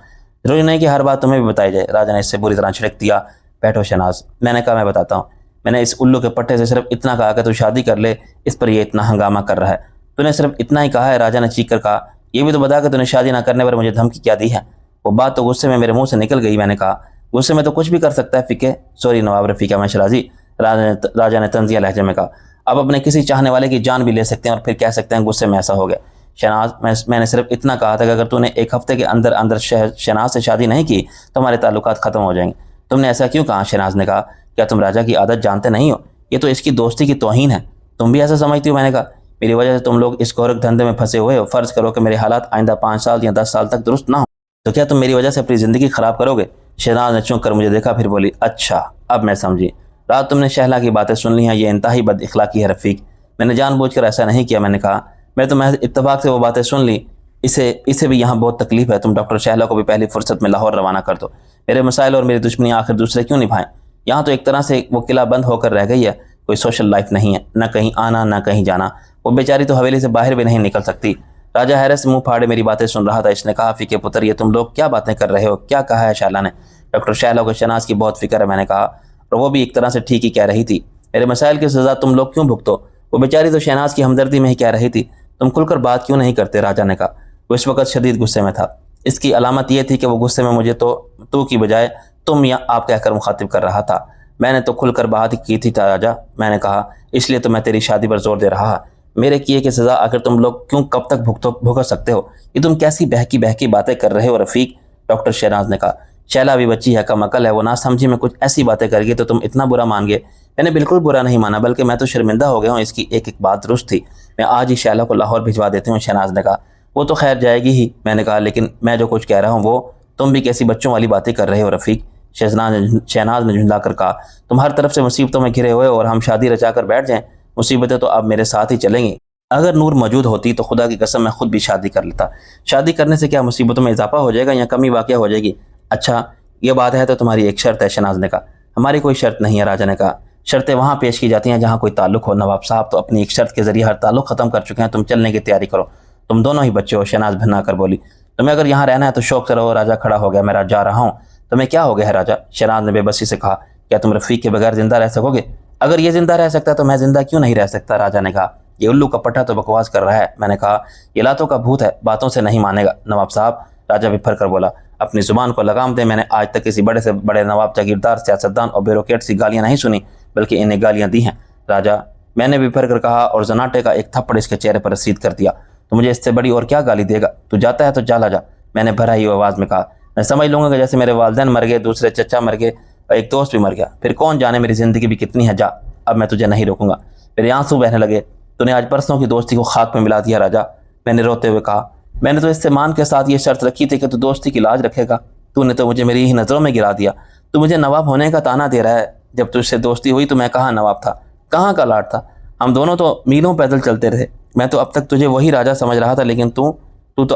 ضروری نہیں کہ ہر بات تمہیں بھی بتائی جائے، راجا نے اس سے بری طرح چھڑک دیا۔ بیٹھو شہناز، میں نے کہا میں بتاتا ہوں۔ میں نے اس الو کے پٹھے سے صرف اتنا کہا کہ تو شادی کر لے، اس پر یہ اتنا ہنگامہ کر رہا ہے۔ تو نے صرف اتنا ہی کہا ہے؟ راجا نے چیخ کر کہا۔ یہ بھی تو بتا کہ تو نے شادی نہ کرنے پر مجھے دھمکی کیا دی ہے؟ وہ بات تو غصے میں میرے منہ سے نکل گئی۔ میں نے کہا، غصے میں تو کچھ بھی کر سکتا ہے فکے۔ سوری نواب رفیق احمد شیرازی، راجا نے طنزیہ لہجے میں کہا۔ اب اپنے کسی چاہنے والے کی جان بھی لے سکتے ہیں اور پھر کہہ سکتے ہیں غصے میں ایسا ہو گیا۔ شہناز، میں نے صرف اتنا کہا تھا کہ اگر تو نے ایک ہفتے کے اندر اندر شہناز سے شادی نہیں کی تو ہمارے تعلقات ختم ہو جائیں گے۔ تم نے ایسا کیوں کہا؟ شہناز نے کہا۔ کیا تم راجا کی عادت جانتے نہیں ہو؟ یہ تو اس کی دوستی کی توہین ہے، تم بھی ایسا سمجھتی ہو؟ میں نے کہا، میری وجہ سے تم لوگ اس گورکھ دھندے میں پھنسے ہوئے ہو۔ فرض کرو کہ میرے حالات آئندہ 5 سال یا 10 سال تک درست نہ ہو تو کیا تم میری وجہ سے اپنی زندگی خراب کرو گے؟ شہناز نے چونک کر مجھے دیکھا، پھر بولی، اچھا اب میں سمجھی، رات تم نے شہلا کی باتیں سن لی ہیں، یہ انتہائی بد اخلاقی ہے رفیق۔ میں نے جان بوجھ کر ایسا نہیں کیا۔ میں نے کہا، میں تو محض اتفاق سے وہ باتیں سن لی، اسے بھی یہاں بہت تکلیف ہے۔ تم ڈاکٹر شہلا کو بھی پہلی فرصت میں لاہور روانہ کر دو۔ میرے مسائل اور میری دشمنیاں آخر دوسرے کیوں نبھائیں؟ یہاں تو ایک طرح سے وہ قلعہ بند ہو کر رہ گئی ہے، کوئی سوشل لائف نہیں ہے، نہ کہیں آنا نہ کہیں جانا۔ وہ بیچاری تو حویلی سے باہر بھی نہیں نکل سکتی۔ راجا حیرت سے منہ پھاڑے میری باتیں سن رہا تھا۔ اس نے کہا، فیکے پتر، یہ تم لوگ کیا باتیں کر رہے ہو؟ کیا کہا ہے شہلا نے؟ ڈاکٹر شہلا کو شہناز کی بہت فکر ہے، میں نے کہا، اور وہ بھی ایک طرح سے ٹھیک ہی کہہ رہی تھی۔ میرے مسائل کی سزا تم لوگ کیوں بھگتو؟ وہ بیچاری تو شہناز کی ہمدردی میں ہی کہہ رہی تھی، تم کھل کر بات کیوں نہیں کرتے؟ راجا نے کہا۔ وہ اس وقت شدید غصے میں تھا۔ اس کی علامت یہ تھی کہ وہ غصے میں مجھے تو کی بجائے تم یا آپ کہہ کر مخاطب کر رہا تھا۔ میں نے تو کھل کر بات کی تھی راجا، میں نے کہا، اس لیے تو میں تیری شادی پر زور دے رہا۔ میرے کیے کی سزا آخر تم لوگ کیوں کب تک بھگت سکتے ہو؟ یہ تم کیسی بہکی باتیں کر رہے ہو رفیق؟ ڈاکٹر شہناز نے کہا۔ شیلا بھی بچی ہے، کم عقل ہے، وہ نہ سمجھی میں کچھ ایسی باتیں کر گئی تو تم اتنا برا مان گئے؟ میں نے بالکل برا نہیں مانا، بلکہ میں تو شرمندہ ہو گیا ہوں۔ اس کی ایک بات درست تھی، میں آج ہی شیلا کو لاہور بھجوا دیتی ہوں۔ شہناز نے کہا۔ وہ تو خیر جائے گی ہی، میں نے کہا، لیکن میں جو کچھ کہہ رہا ہوں وہ تم بھی کیسی بچوں والی باتیں کر رہے ہو رفیق؟ شہناز نے جھنجلا کر کہا، تم ہر طرف سے مصیبتوں میں گھرے ہوئے اور ہم شادی رچا کر بیٹھ جائیں؟ مصیبتیں تو اب میرے ساتھ ہی چلیں گی۔ اگر نور موجود ہوتی تو خدا کی قسم میں خود بھی شادی کر لیتا۔ شادی کرنے سے کیا مصیبتوں میں اضافہ ہو جائے گا یا کمی واقع ہو جائے گی؟ اچھا یہ بات ہے تو تمہاری ایک شرط ہے؟ شہناز نے کہا۔ ہماری کوئی شرط نہیں ہے، راجا نے کہا۔ شرطیں وہاں پیش کی جاتی ہیں جہاں کوئی تعلق ہو۔ نواب صاحب تو اپنی ایک شرط کے ذریعے ہر تعلق ختم کر چکے ہیں، تم چلنے کی تیاری کرو، تم دونوں ہی بچے ہو۔ شہناز بھنا کر بولی، تمہیں اگر یہاں رہنا ہے تو شوق سے رہو۔ راجا کھڑا ہو گیا، میں جا رہا ہوں۔ تمہیں کیا ہو گیا ہے راجا؟ شہناز نے بے بسی سے کہا، کیا تم رفیق کے بغیر زندہ رہ سکو گے؟ اگر یہ زندہ رہ سکتا تو میں زندہ کیوں نہیں رہ سکتا؟ راجا نے کہا۔ یہ الو کا پٹھا تو بکواس کر رہا ہے، میں نے کہا، یہ لاتوں کا بھوت ہے، باتوں سے نہیں مانے گا۔ نواب صاحب، راجا بھی پھر کر بولا، اپنی زبان کو لگام دیں۔ میں نے آج تک کسی بڑے سے بڑے نواب، جاگیردار، سیاستدان اور بیوروکریٹ سی گالیاں نہیں سنی، بلکہ انہیں گالیاں دی ہیں۔ راجا، میں نے بھی پھر کر کہا اور زناٹے کا ایک تھپڑ اس کے چہرے پر رسید کر دیا۔ تو مجھے اس سے بڑی اور کیا گالی دے گا؟ تو جاتا ہے تو چلا جا، میں نے بھرائی ہوئی آواز میں کہا۔ میں سمجھ لوں گا کہ جیسے میرے والدین مر گئے، دوسرے چچا مر گئے اور ایک دوست بھی مر گیا، پھر کون جانے میری زندگی بھی کتنی ہے۔ جا، اب میں تجھے نہیں روکوں گا۔ میرے آنسو بہنے لگے۔ تو نے آج پرسوں کی دوستی کو خاک میں ملا دیا راجا، میں نے روتے ہوئے کہا۔ میں نے تو اس سے مان کے ساتھ یہ شرط رکھی تھی کہ تو دوستی کی لاج رکھے گا، تو نے تو مجھے میری ہی نظروں میں گرا دیا۔ تو مجھے نواب ہونے کا تانا دے رہا ہے، جب تجھ سے دوستی ہوئی تو میں کہاں نواب تھا، کہاں کا لاٹ تھا؟ ہم دونوں تو میلوں پیدل چلتے رہے۔ میں تو اب تک تجھے وہی راجا سمجھ رہا تھا، لیکن تو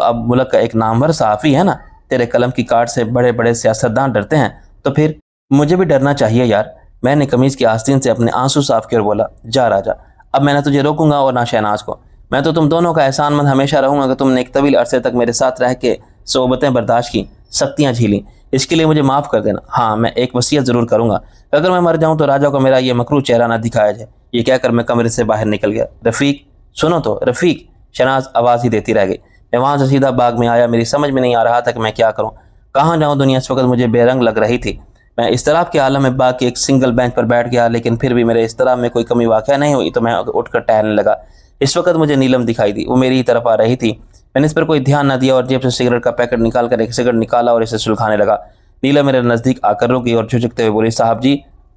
اب ملک کا ایک نامور صحافی ہے نا، تیرے قلم کی کاٹ سے بڑے بڑے سیاستدان ڈرتے ہیں، تو پھر مجھے بھی ڈرنا چاہیے یار۔ میں نے قمیض کی آستین سے اپنے آنسو صاف کیے اور بولا، جا راجا، اب میں نہ تجھے روکوں گا اور نہ شہناز کو۔ میں تو تم دونوں کا احسان مند ہمیشہ رہوں گا کہ تم نے ایک طویل عرصے تک میرے ساتھ رہ کے صعوبتیں برداشت کی، سختیاں جھیلیں، اس کے لیے مجھے معاف کر دینا۔ ہاں، میں ایک وصیت ضرور کروں گا، اگر میں مر جاؤں تو راجا کو میرا یہ مکروہ چہرہ نہ دکھایا جائے۔ یہ کہہ کر میں کمرے سے باہر نکل گیا۔ رفیق سنو تو، رفیق، شہناز آواز ہی دیتی رہ گئی۔ میں وہاں سے سیدھا باغ میں آیا، میری سمجھ میں نہیں آ رہا تھا کہ میں کیا کروں، کہاں جاؤں۔ دنیا اس وقت مجھے بے رنگ لگ رہی تھی۔ میں اضطراب کے عالم میں باغ کے ایک سنگل بینچ پر بیٹھ گیا، لیکن پھر بھی میرے اضطراب میں کوئی کمی واقع نہیں ہوئی، تو میں اٹھ کر ٹہلنے لگا۔ اس وقت مجھے نیلم دکھائی دی، وہ میری ہی طرف آ رہی تھی۔ میں نے اس پر کوئی دھیان نہ دیا اور جیب سے سگریٹ کا پیکٹ نکال کر ایک سگریٹ نکالا اور اسے سلکھانے لگا۔ نیلم میرے نزدیک آ کر رک گئی اور جھجکتے ہوئے بولی، صاحب جی